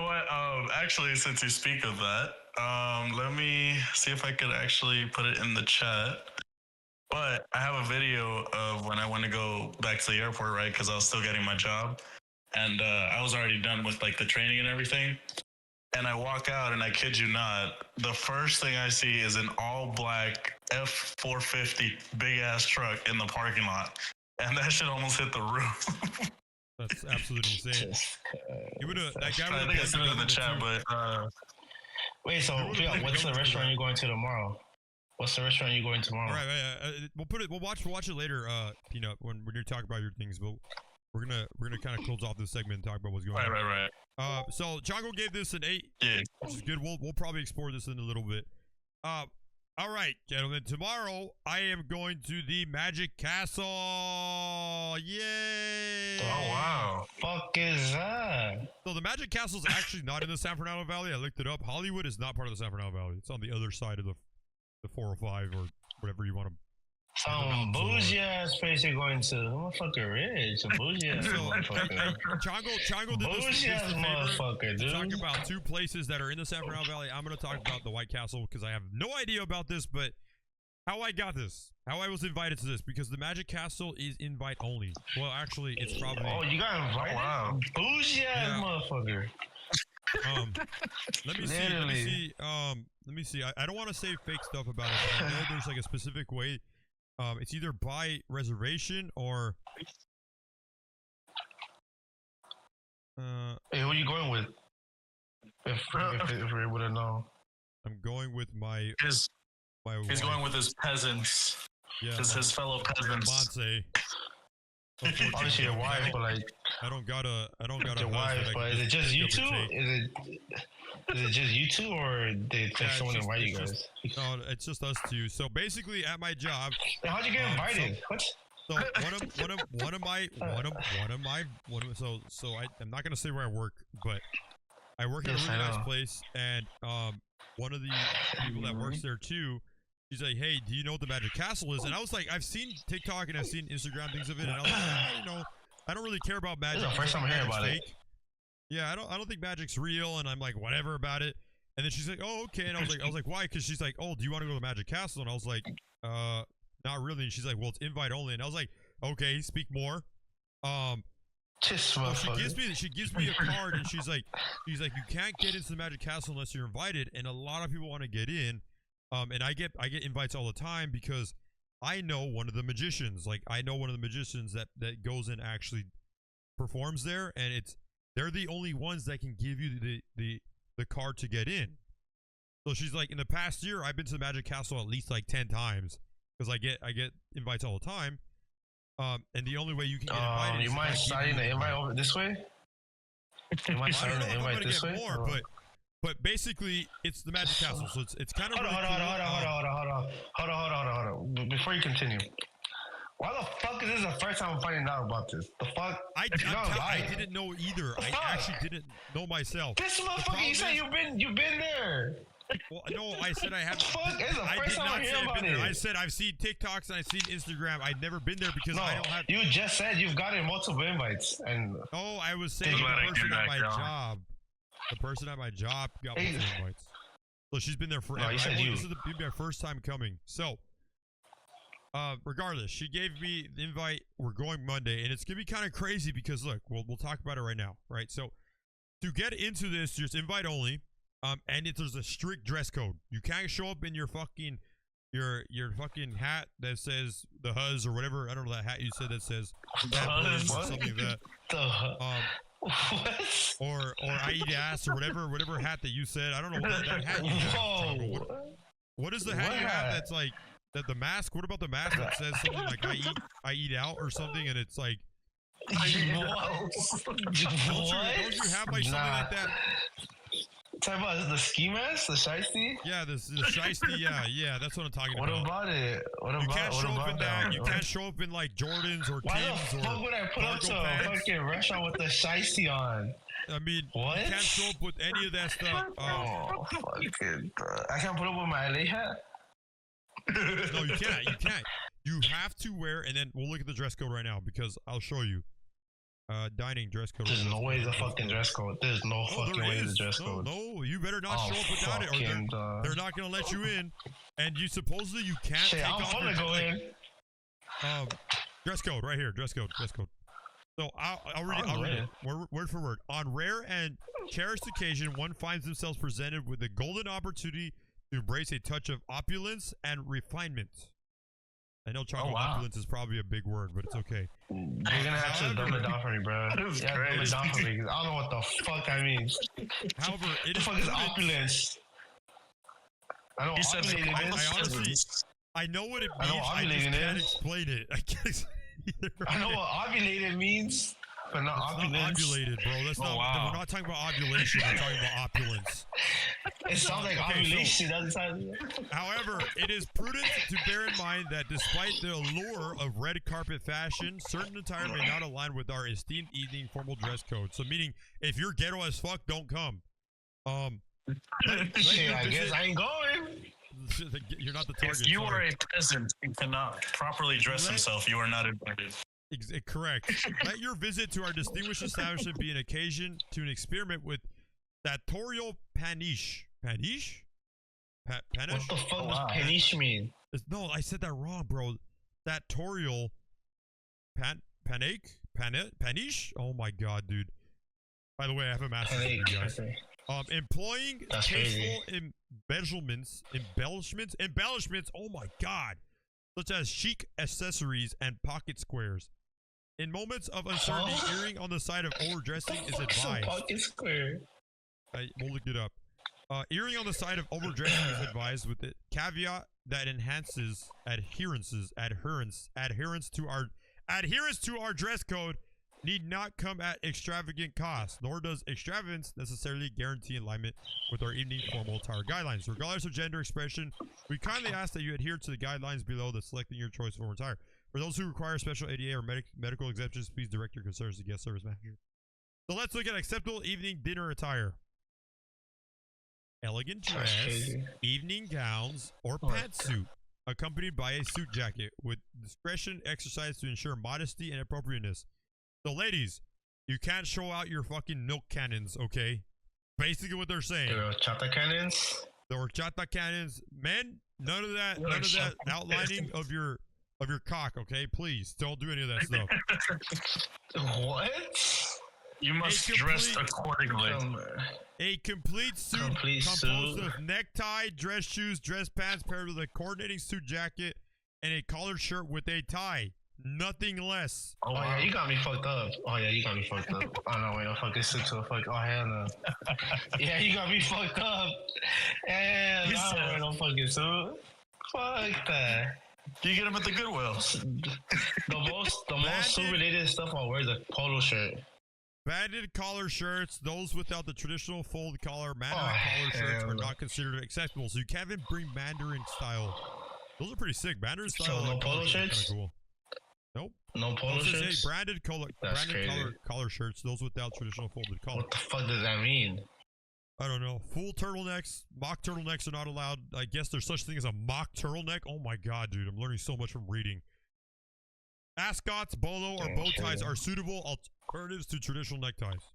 what? Actually, since you speak of that, let me see if I could actually put it in the chat. But I have a video of when I went to go back to the airport, right? Because I was still getting my job, and I was already done with like the training and everything. And I walk out, and I kid you not, the first thing I see is an all-black F-450 big-ass truck in the parking lot, and that shit almost hit the roof. That's absolutely insane. That guy I think I sent it in the chat, but wait. So, what's the restaurant you're going to tomorrow? What's the restaurant you're going tomorrow? All right, we'll watch it later, Peanut, when you talk about your things. But we're gonna kind of close off this segment and talk about what's going on. Right. So Chango gave this an 8, which is good. We'll probably explore this in a little bit. All right, gentlemen. Tomorrow I am going to the Magic Castle. Yay! Oh wow! Fuck is that? So the Magic Castle is actually not in the San Fernando Valley. I looked it up. Hollywood is not part of the San Fernando Valley. It's on the other side of the 405 or whatever you want to. Some bougie ass place you're going to. Motherfucker rich. A bougie ass motherfucker. Chango did bougie ass motherfucker, dude. Talk about 2 places that are in the San Fernando Valley. I'm going to talk about the White Castle because I have no idea about this, but how I got this, how I was invited to this, because the Magic Castle is invite only. Well, actually, it's probably. Oh, you got invited? Wow. Bougie ass motherfucker. Let me see. Let me see. I don't want to say fake stuff about it, but I know there's like a specific way. It's either by reservation or. Hey, who are you going with? If we're able to know. I'm going with my He's wife. going with his peasants. Yeah, His fellow peasants. Monse. Obviously your wife, but like I don't got a your wife, but is it just you two? Is it just you two, or did someone invite you guys? No, it's just us two. So basically, at my job. How'd you get invited? What? So I'm not gonna say where I work, but I work at a really nice place, and one of the people that works there too, she's like, "Hey, do you know what the Magic Castle is?" And I was like, "I've seen TikTok and I've seen Instagram things of it," and I was like, I don't really care about magic. This is the first time I'm hearing about it. Yeah, I don't think magic's real, and I'm like, whatever about it. And then she's like, "Oh, okay," and I was like, "Why?" Because she's like, "Oh, do you want to go to the Magic Castle?" And I was like, not really. And she's like, "Well, it's invite only." And I was like, "Okay, speak more." So she gives me a card, and she's like, "You can't get into the Magic Castle unless you're invited." And a lot of people want to get in, and I get invites all the time because I know one of the magicians. Like, I know one of the magicians that goes and actually performs there, and they're the only ones that can give you the card to get in. So she's like, in the past year, I've been to the Magic Castle at least like 10 times because I get invites all the time. And the only way you can get invited you mind signing the invite over this way? You mind signing the invite this way? More, but basically, it's the Magic Castle, so it's kind of. Hold on. Before you continue, why the fuck is this the first time I'm finding out about this? The fuck? I didn't know either. I actually didn't know myself. This motherfucker, you said you've been there. Well, no, I said I haven't. Fuck, it's the first time I hear about it. I said I've seen TikToks and I've seen Instagram. I've never been there because I don't have. You just said you've gotten multiple invites, and oh, I was saying the person at my job. The person at my job got multiple invites. So she's been there forever. No, this is my first time coming. So, regardless, she gave me the invite. We're going Monday, and it's gonna be kind of crazy because look, we'll talk about it right now, right? So, to get into this, just invite only. And there's a strict dress code. You can't show up in your fucking hat that says the Huzz or whatever. I don't know that hat you said that says or something like that. Or I eat ass or whatever hat that you said. I don't know what that hat you have. What is the hat you have that's like that the mask? What about the mask that says something like I eat out or something, and it's like don't you have like something like that? Talk about the ski mask, the shiesty? Yeah, the shiesty. Yeah, that's what I'm talking about. What about it? You can't show up in that. You can't show up in like Jordans or Timbs or why the fuck would I put up to a fucking restaurant with the shiesty on? I mean, what? You can't show up with any of that stuff. Oh, fucking! I can't put up with my LA hat. No, you can't. You can't. You have to wear, and then we'll look at the dress code right now because I'll show you. Dining dress code. There's no way the fucking dress code. There's no fucking way the dress code. No, you better not show up without it, or they're not gonna let you in. And you supposedly you can't take off your go in. Dress code right here. Dress code. So I'll read it. Word for word. On rare and cherished occasion, one finds themselves presented with the golden opportunity to embrace a touch of opulence and refinement. I know opulence is probably a big word, but it's okay. You're gonna have to dumb it down for me, bro. Dumb it down for me. I don't know what the fuck that means. However, the fuck is opulence? I know what opulated is. I know what it means. I just can't explain it. I know what ovulated means, but not opulence. Not ovulated, bro. That's not. We're not talking about ovulation. We're talking about opulence. It sounds like ovulation. However, it is prudent to bear in mind that despite the allure of red carpet fashion, certain attire may not align with our esteemed evening formal dress code. So, meaning, if you're ghetto as fuck, don't come. Shit, I guess I ain't going. You're not the target. If you are a peasant who cannot properly dress himself, you are not invited. Correct. Let your visit to our distinguished establishment be an occasion to an experiment with sartorial paniche. Paniche? What Panish? the fuck Oh, does wow. panish mean? No, I said that wrong, bro. Sartorial panish? Oh my god, dude. By the way, I have a master's degree, guys. Okay. Employing That's tasteful embellishments, oh my god, such as chic accessories and pocket squares. In moments of uncertainty, Huh? erring on the side of overdressing is What's a advised. pocket square? We'll look it up. Erring on the side of overdressing is advised with the caveat that enhances adherence to our dress code need not come at extravagant cost, nor does extravagance necessarily guarantee alignment with our evening formal attire guidelines. Regardless of gender expression, we kindly ask that you adhere to the guidelines below the selecting your choice for attire. For those who require special ADA or medical exemptions, please direct your concerns to guest service manager. So let's look at acceptable evening dinner attire. Elegant dress, evening gowns, or pantsuit, accompanied by a suit jacket with discretion exercised to ensure modesty and appropriateness. So ladies, you can't show out your fucking milk cannons, okay? Basically what they're saying. The horchata cannons? The horchata cannons. Men, none of that outlining of your cock, okay? Please, don't do any of that stuff. What? You must dress accordingly. A complete suit composed of necktie, dress shoes, dress pants paired with a coordinating suit jacket and a collared shirt with a tie. Nothing less. Oh, yeah, you got me fucked up. Oh no, wait, no fucking suit to a fuck. Oh hell no. Yeah, you got me fucked up. Yeah, no fucking suit. Fuck that. You get them at the Goodwill. The most suit related stuff I wear is a polo shirt. Banded collar shirts, those without the traditional fold collar, Mandarin collar shirts are not considered acceptable. So you can't even bring Mandarin style. Those are pretty sick. Mandarin style. So no polo shirts? Cool. Nope. No polo shirts? Branded collar shirts, those without traditional folded collar. What the fuck does that mean? I don't know. Full turtlenecks, mock turtlenecks are not allowed. I guess there's such thing as a mock turtleneck. Oh my god, dude. I'm learning so much from reading. Ascots, bolo, or bow ties are suitable alternatives to traditional neckties.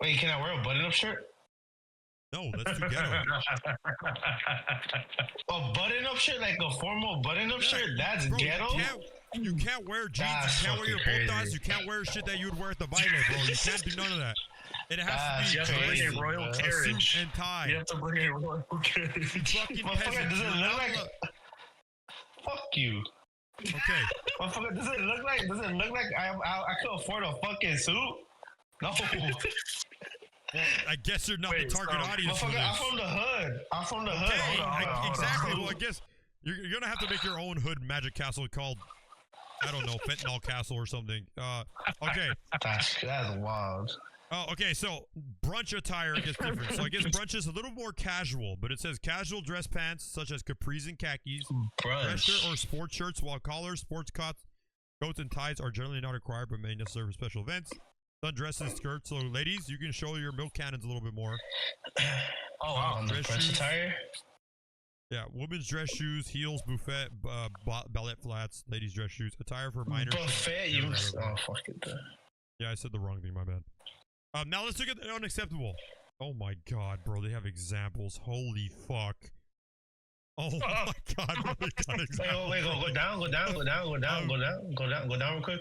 Wait, can I wear a button-up shirt? No, that's too ghetto. A button-up shirt? Like a formal button-up shirt? That's ghetto? You can't wear jeans, you can't wear your bow ties, you can't wear shit that you would wear at the Violet, bro. You can't do none of that. It has to be bring a royal carriage suit and tie. You have to bring a royal carriage. Fucking Motherfucker, does it look like... Fuck you. Okay. Motherfucker, does it look like I could afford a fucking suit? No. Well, I guess you're not the target audience for this. I'm from the hood. Hold on. Exactly. Well, I guess you're gonna have to make your own hood magic castle called, I don't know, Fentanyl Castle or something. Okay. That's wild. Oh, okay. So brunch attire gets different. So I guess brunch is a little more casual, but it says casual dress pants such as capris and khakis, dress shirt or sports shirts, while collars, sports coats, and ties are generally not required but may be necessary for special events. Sundresses, skirts. So ladies, you can show your milk cannons a little bit more. Oh wow, on the brunch attire. Yeah, women's dress shoes, heels, buffet, ballet flats, ladies' dress shoes, attire for minors. Buffet, you? Oh fuck it. Yeah, I said the wrong thing. My bad. Now let's look at the unacceptable. Oh my god, bro, they have examples. Holy fuck. Oh my god, bro, they got examples. Wait, go down real quick.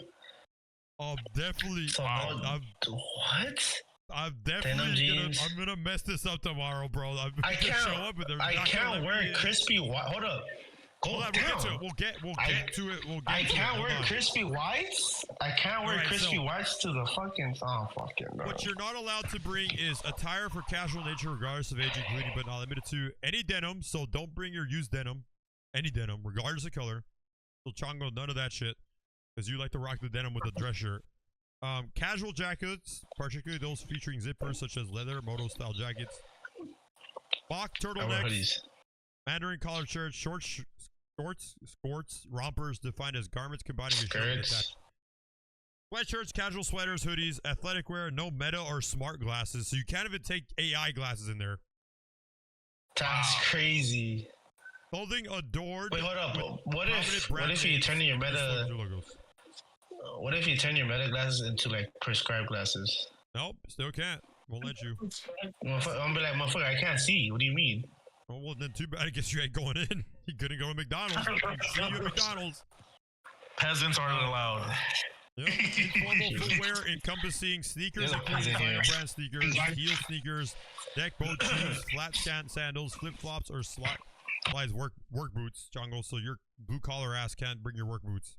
Definitely. So, what? I'm definitely gonna mess this up tomorrow, bro. I can't wear crispy white. Hold up. We'll get to it. I can't wear crispy whites. I can't wear crispy whites to the fucking. Oh fucking. No. What you're not allowed to bring is attire for casual nature, regardless of age, including but not limited to any denim. So don't bring your used denim, any denim, regardless of color. So Chango, none of that shit, because you like to rock the denim with a dress shirt. Casual jackets, particularly those featuring zippers such as leather, moto style jackets. Mock turtlenecks, Mandarin collared shirts, shorts, rompers defined as garments combining a shirt and attached. Sweatshirts, casual sweaters, hoodies, athletic wear, no meta or smart glasses, so you can't even take AI glasses in there. That's crazy. Clothing adored. Wait, hold up. What if you turn your meta? What if you turn your meta glasses into like prescribed glasses? Nope, still can't. Won't let you. I'm be like, motherfucker, I can't see. What do you mean? Oh, well, then too bad. I guess you ain't going in. You couldn't go to McDonald's. I see you at McDonald's. Peasants aren't allowed. Yep. Informal footwear encompassing sneakers, including designer brand sneakers, heel sneakers, deck boat shoes, flat sandals, flip-flops, or slides work boots, Chango. So your blue-collar ass can't bring your work boots.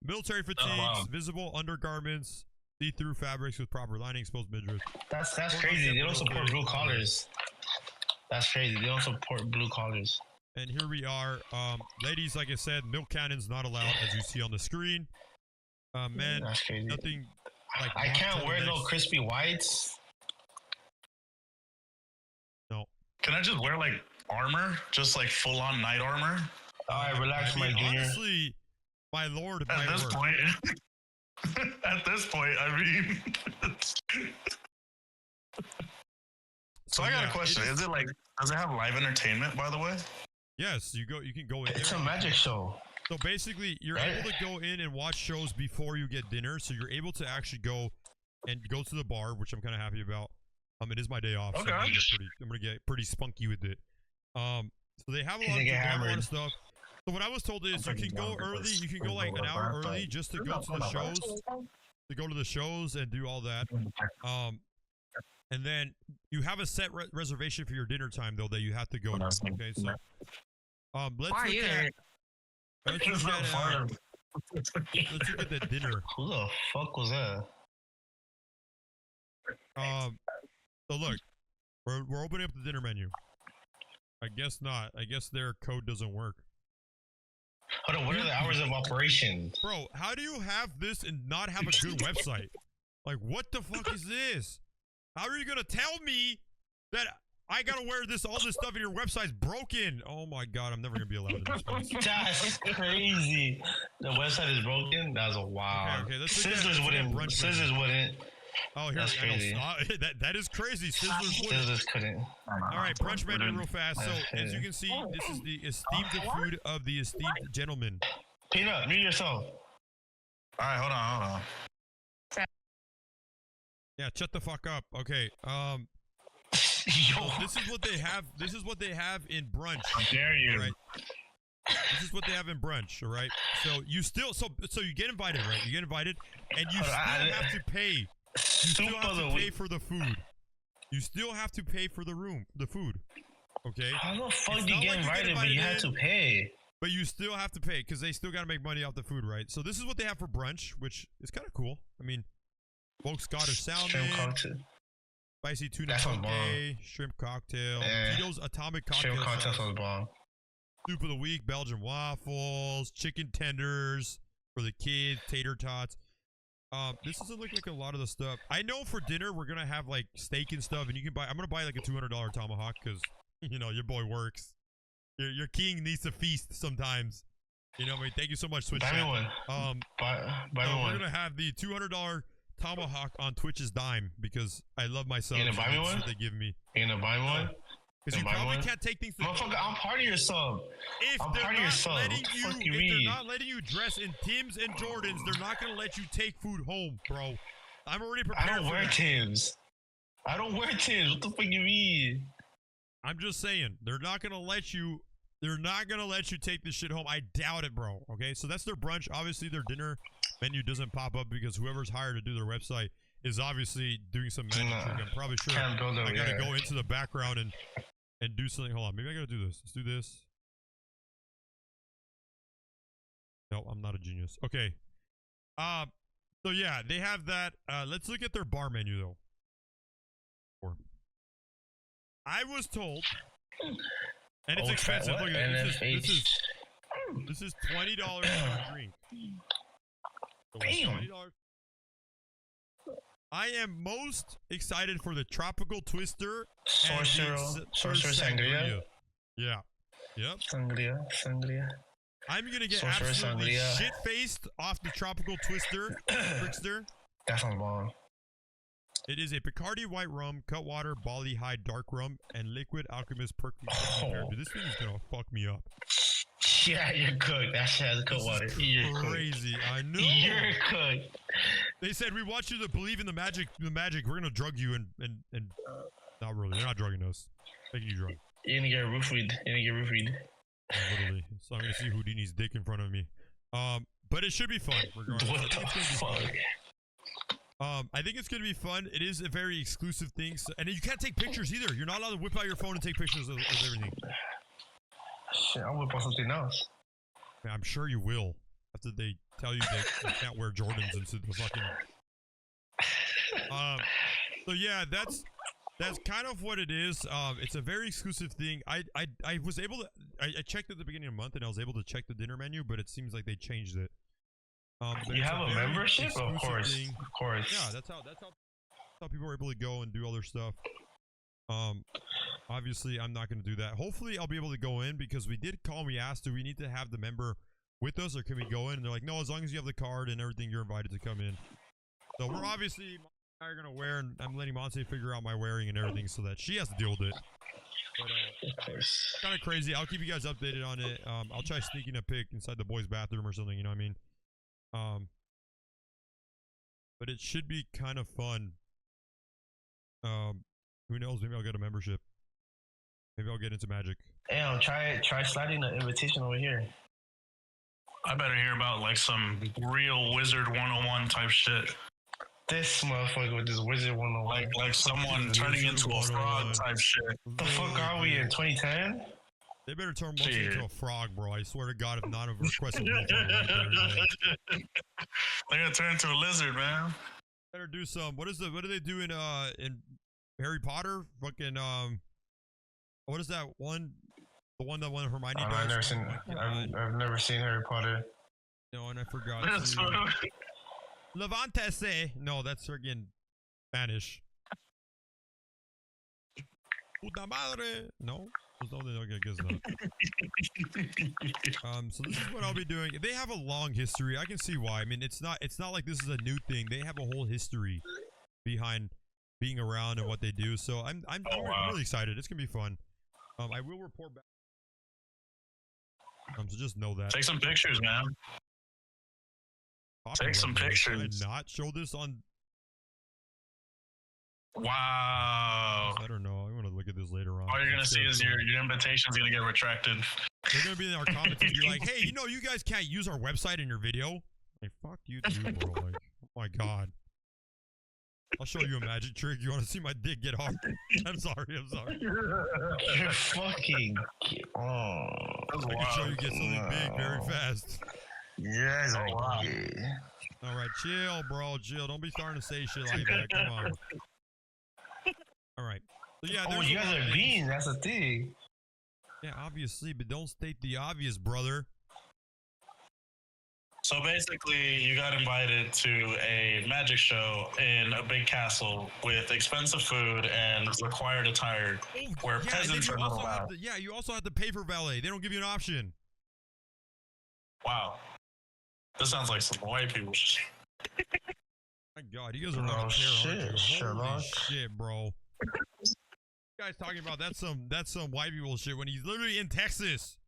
Military fatigues, visible undergarments, see-through fabrics with proper lining, exposed midriff. That's crazy. They don't support blue collars. That's crazy. They don't support blue collars. And here we are. Ladies, like I said, milk cannons not allowed, as you see on the screen. Men, that's crazy. Nothing like I can't wear no crispy whites. No. Can I just wear like armor? Just like full on knight armor? Alright, relax, my junior. Honestly, my lord, at this point, at this point, I mean. So I got a question. Is it like, does it have live entertainment, by the way? Yes, you can go in. It's a magic show. So basically, you're able to go in and watch shows before you get dinner. So you're able to actually go to the bar, which I'm kind of happy about. It is my day off, so I'm gonna get pretty spunky with it. So they have a lot of stuff. So what I was told is you can go early. You can go like an hour early just to go to the shows, and do all that. And then you have a set reservation for your dinner time though that you have to go to. Okay, so let's look at the dinner. Who the fuck was that? So look, we're opening up the dinner menu. I guess not. I guess their code doesn't work. Hold on, what are the hours of operation? Bro, how do you have this and not have a good website? Like, what the fuck is this? How are you gonna tell me that I gotta wear all this stuff and your website's broken? Oh my god, I'm never gonna be allowed in this place. That's crazy. The website is broken? That's a wow. Okay, Sizzlers wouldn't. Oh, here, that's crazy. That is crazy. Sizzlers couldn't. All right, brunch menu real fast. So, as you can see, this is the esteemed food of the esteemed gentleman. Peanut, mute yourself. All right, hold on. Yeah, shut the fuck up. Okay. Yo. This is what they have. This is what they have in brunch. How dare you? Right? This is what they have in brunch. All right. So you still so you get invited, right? You get invited, and you still have to pay. You still have to pay for the food. You still have to pay for the food. Okay. How the fuck do you get invited, but you have to pay? But you still have to pay because they still got to make money off the food, right? So this is what they have for brunch, which is kind of cool. I mean, smoked Scottish salmon, spicy tuna poke, shrimp cocktail, Tito's atomic cocktail shrimp cocktail was bomb. Soup of the week, Belgian waffles, chicken tenders for the kids, tater tots. This doesn't look like a lot of the stuff. I know for dinner we're gonna have like steak and stuff, and you can buy. I'm gonna buy like a $200 tomahawk because you know your boy works. Your king needs to feast sometimes. You know, I mean, thank you so much, Twitch. Buy me one. Buy me one. We're gonna have the $200 tomahawk on Twitch's dime because I love myself. You gonna buy me one? They give me. You gonna buy me one? Because you probably can't take things. Motherfucker, I'm part of your sub. If they're not letting you dress in Tim's and Jordans, they're not gonna let you take food home, bro. I'm already prepared. I don't wear Tim's. What the fuck you mean? I'm just saying they're not gonna let you. They're not gonna let you take this shit home. I doubt it, bro. Okay, so that's their brunch. Obviously, their dinner menu doesn't pop up because whoever's hired to do their website is obviously doing some magic trick. I'm probably sure I gotta go into the background and do something. Hold on, maybe I gotta do this. Let's do this. No, I'm not a genius. Okay. So yeah, they have that. Let's look at their bar menu though. I was told, and it's expensive. Look at this. This is $20 for a drink. So $20. I am most excited for the tropical twister. Sorcerer sangria. Yeah. Yep. Sangria. I'm gonna get absolutely shit-faced off the tropical twister. Trickster. That sounds bomb. It is a Bacardi white rum, Cutwater, Bali High dark rum, and Liquid Alchemist perky. Dude, this thing is gonna fuck me up. Yeah, you're cooked. That shit has Cutwater. You're crazy. Cooked. I know. You're cooked. They said we want you to believe in the magic. We're gonna drug you and not really. They're not drugging us. Making you drunk. You're gonna get roofied. Literally. So I'm gonna see Houdini's dick in front of me. But it should be fun regardless. What the fuck? I think it's gonna be fun. It is a very exclusive thing, and you can't take pictures either. You're not allowed to whip out your phone and take pictures of everything. Shit, I'll whip out something else. Man, I'm sure you will after they tell you that you can't wear Jordans into the fucking. So yeah, that's kind of what it is. It's a very exclusive thing. I was able to. I checked at the beginning of the month and I was able to check the dinner menu, but it seems like they changed it. You have a membership, of course. Yeah, that's how people are able to go and do other stuff. Obviously, I'm not going to do that. Hopefully, I'll be able to go in because we did call. We asked, do we need to have the member with us or can we go in? And they're like, no, as long as you have the card and everything, you're invited to come in. So we're obviously are going to wear, and I'm letting Monse figure out my wearing and everything so that she has to deal with it. But it's kind of crazy. I'll keep you guys updated on it. I'll try sneaking a pic inside the boys' bathroom or something. You know what I mean? But it should be kind of fun. Who knows? Maybe I'll get a membership. Maybe I'll get into Magic. Damn, try sliding the invitation over here. I better hear about like some real Wizard 101 type shit. This motherfucker with this Wizard 101. Like someone turning into a frog type shit. The fuck are we in 2010? They better turn Monse into a frog, bro. I swear to God, if not, I've requested right there, they're gonna turn into a lizard, man. Better do some. What do they do in Harry Potter? Fucking what is that one? The one that Hermione does. I've never seen Harry Potter. No, and I forgot. Levantese. No, that's friggin' Spanish. Puta madre. No. Okay, guess not. So this is what I'll be doing. They have a long history. I can see why. I mean, it's not like this is a new thing. They have a whole history behind being around and what they do. So I'm really excited. It's gonna be fun. I will report back. So just know that. Take some pictures, man. Take some pictures. Did I not show this on? Wow. I don't know. I want to look at this later on. All you're gonna see is your invitation's gonna get retracted. They're gonna be in our comments and be like, "Hey, you guys can't use our website in your video." Like, fuck you too, bro. Like, oh my god. I'll show you a magic trick. You want to see my dick get hard? I'm sorry. You're fucking. Oh. I can show you get something big very fast. Yes. Oh, wow. All right, chill, bro. Chill. Don't be starting to say shit like that. Come on. All right. So yeah. You guys are beans. That's a thing. Yeah, obviously, but don't state the obvious, brother. So basically, you got invited to a magic show in a big castle with expensive food and required attire, where peasants are not allowed. You also have to pay for valet. They don't give you an option. Wow. This sounds like some white people shit. My God, you guys are not shit, Holy shit, bro. This guy's talking about that's some white people shit when he's literally in Texas.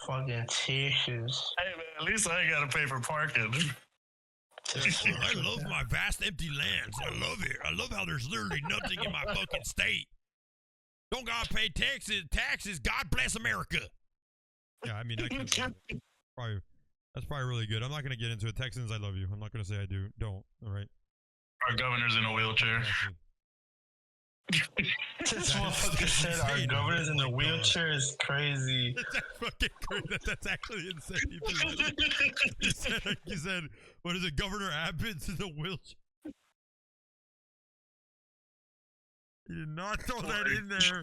Fucking Texas. Hey man, at least I ain't gotta pay for parking. I love my vast empty lands. I love it. I love how there's literally nothing in my fucking state. Don't gotta pay taxes. God bless America. Yeah, I mean, that's probably really good. I'm not gonna get into it. Texans, I love you. I'm not gonna say I do. Don't. All right. Our governor's in a wheelchair. This motherfucker said our governor's in a wheelchair is crazy. That's fucking crazy. That's actually insane. He said, what is it? Governor Abbott's in a wheelchair. He did not throw that in there.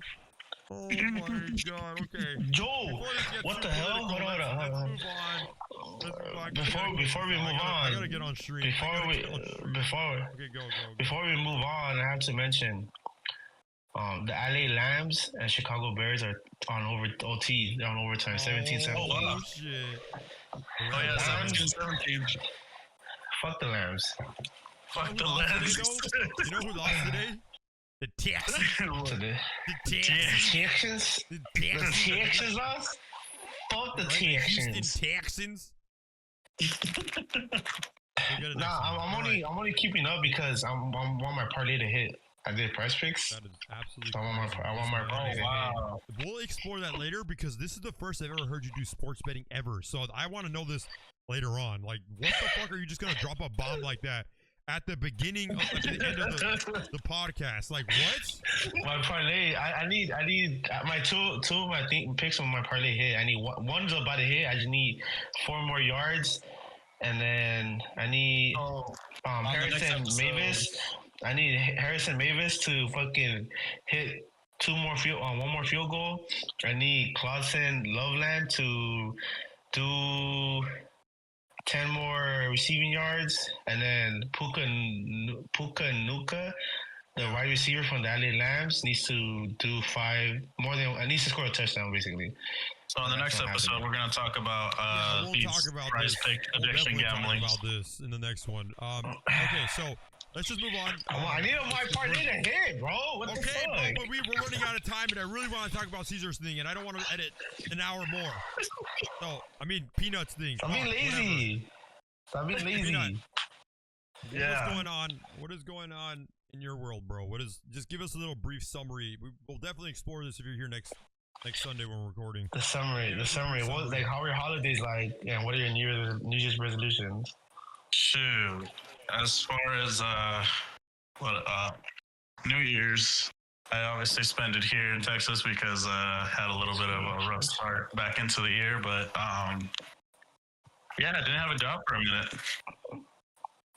Oh my God. Okay. Joe, what the hell? Hold on. Before we move on, I gotta get on stream. Before we move on, I have to mention the LA Lambs and Chicago Bears are on OT. They're on overtime, 17-17. Oh, wow. Shit. Oh yeah, 17-17. Fuck the Lambs. Fuck the Lambs. You know who lost today? The Texans. The Texans? The Texans lost? Fuck the Texans. Houston Texans. Nah, I'm only keeping up because I want my parlay to hit. I did price picks. That is absolutely I want crazy. my parlay to hit. Wow. We'll explore that later because this is the first I've ever heard you do sports betting ever. So I want to know this later on. Like, what the fuck are you just gonna drop a bomb like that at the beginning of at the end of the podcast? Like, what? My parlay. I need my two of my picks on my parlay hit. I need one's about to hit. I just need 4 more yards, and then I need Harrison Mavis. I need Harrison Mavis to fucking hit one more field goal. I need Clausen Loveland to do 10 more receiving yards, and then Puka Nuka, the wide receiver from the LA Lambs, needs to do 5 more than needs to score a touchdown basically. So in the next episode, we're gonna talk about we'll talk about prize pick addiction gambling. Talk about this in the next one. Okay, so let's just move on. I need my parlay to hit, bro. What the fuck? But we're running out of time, and I really want to talk about Caesar's thing, and I don't want to edit an hour more. So, I mean, Peanuts thing. I'm being lazy. I'm being lazy. Peanut. Yeah. What's going on? What is going on in your world, bro? Just give us a little brief summary. We'll definitely explore this if you're here next Sunday when we're recording. The summary. What, like, how are your holidays like, and what are your New Year's resolutions? Shoot. As far as New Year's, I obviously spent it here in Texas because had a little bit of a rough start back into the year, but yeah, I didn't have a job for a minute.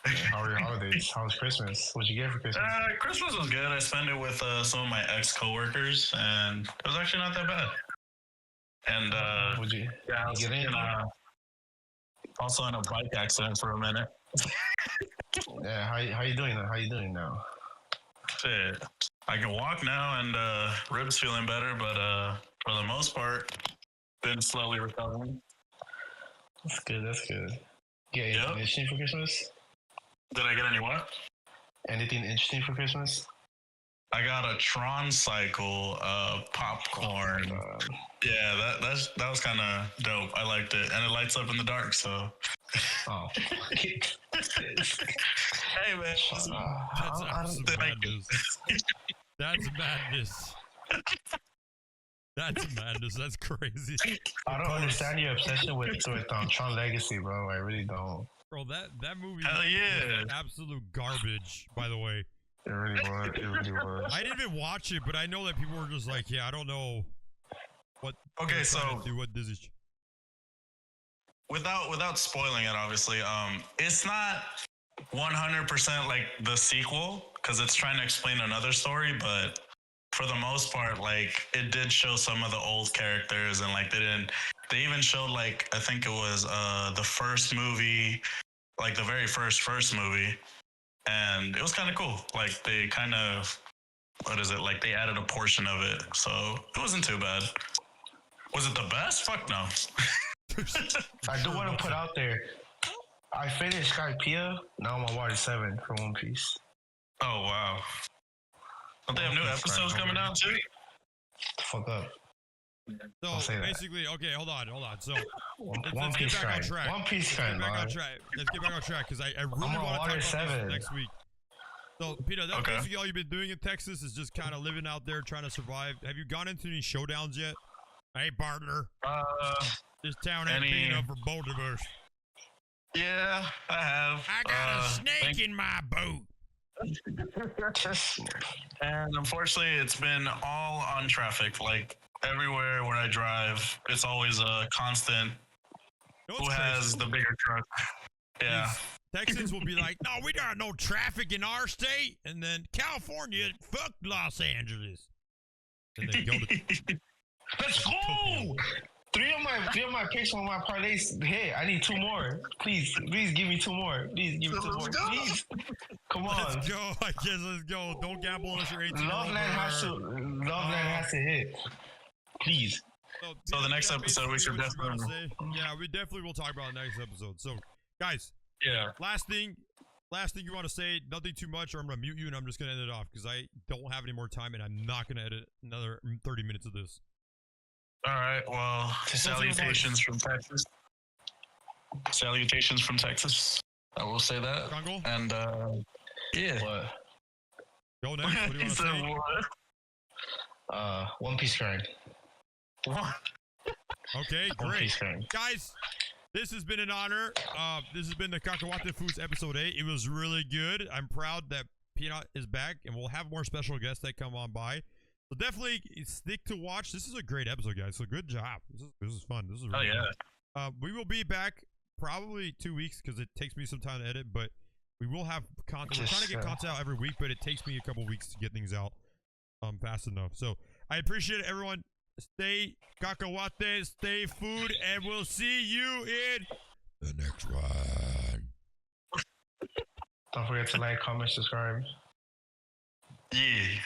How are your holidays? How was Christmas? What'd you get for Christmas? Christmas was good. I spent it with some of my ex-coworkers, and it was actually not that bad. And I was also in a bike accident for a minute. Yeah, how you doing? How you doing now? Shit. I can walk now, and ribs feeling better, but for the most part, been slowly recovering. That's good. Yeah, anything interesting for Christmas? Did I get any what? Anything interesting for Christmas? I got a Tron cycle popcorn. Yeah, that was kind of dope. I liked it, and it lights up in the dark. So. Oh. Hey man, That's madness. That's madness. That's madness. That's crazy. I don't understand your obsession with Tron Legacy, bro. I really don't. Bro, that movie Hell yeah. was absolute garbage, by the way. It really was. I didn't even watch it, but I know that people were just like, yeah, I don't know what. Okay, so what this is. Without spoiling it, obviously, it's not 100% like the sequel because it's trying to explain another story, but for the most part, like it did show some of the old characters, and like they even showed like I think it was the first movie, like the very first movie, and it was kind of cool. Like they kind of like they added a portion of it, so it wasn't too bad. Was it the best? Fuck no. I do want to put out there, I finished Skypiea. Now I'm on Water 7 for One Piece. Oh wow. Don't they have new episodes coming out too? Fuck up. So basically, okay, hold on. So One Piece grind. One Piece grind, Let's get back on track because I really want to talk about this next week. So, Peter, that's basically all you've been doing in Texas is just kind of living out there, trying to survive. Have you gone into any showdowns yet? Hey, partner. This town ain't big enough for both of us. Yeah, I have. I got a snake in my boat. And unfortunately, it's been all on traffic. Like everywhere where I drive, it's always a constant. Who has the bigger truck? Yeah. Texans will be like, no, we got no traffic in our state. And then California, fuck Los Angeles. And they go to. Let's go! Three of my picks on my parlays hit. I need 2 more. Please give me 2 more. Please give me 2 more. Please. Come on. Let's go. I guess let's go. Don't gamble unless you're 18. Loveland has to hit. Please. So the next episode we should definitely. Yeah, we definitely will talk about the next episode. So, guys. Yeah. Last thing you want to say, nothing too much, or I'm going to mute you and I'm just going to end it off because I don't have any more time and I'm not going to edit another 30 minutes of this. All right. Well, salutations from Texas. Salutations from Texas. I will say that. Chango? And yeah. What? Go next. What do you want to say? One Piece card. What? Okay, One great. Piece card. Guys, this has been an honor. This has been the Cacahuete Foods episode 8. It was really good. I'm proud that Peanut is back, and we'll have more special guests that come on by. So definitely stick to watch. This is a great episode, guys. So good job. This is fun. This is really fun. We will be back probably 2 weeks because it takes me some time to edit, but we will have content. We're trying to get content out every week, but it takes me a couple weeks to get things out fast enough. So I appreciate it, everyone. Stay cacahuate, stay food, and we'll see you in the next one. Don't forget to like, comment, subscribe. Yeah.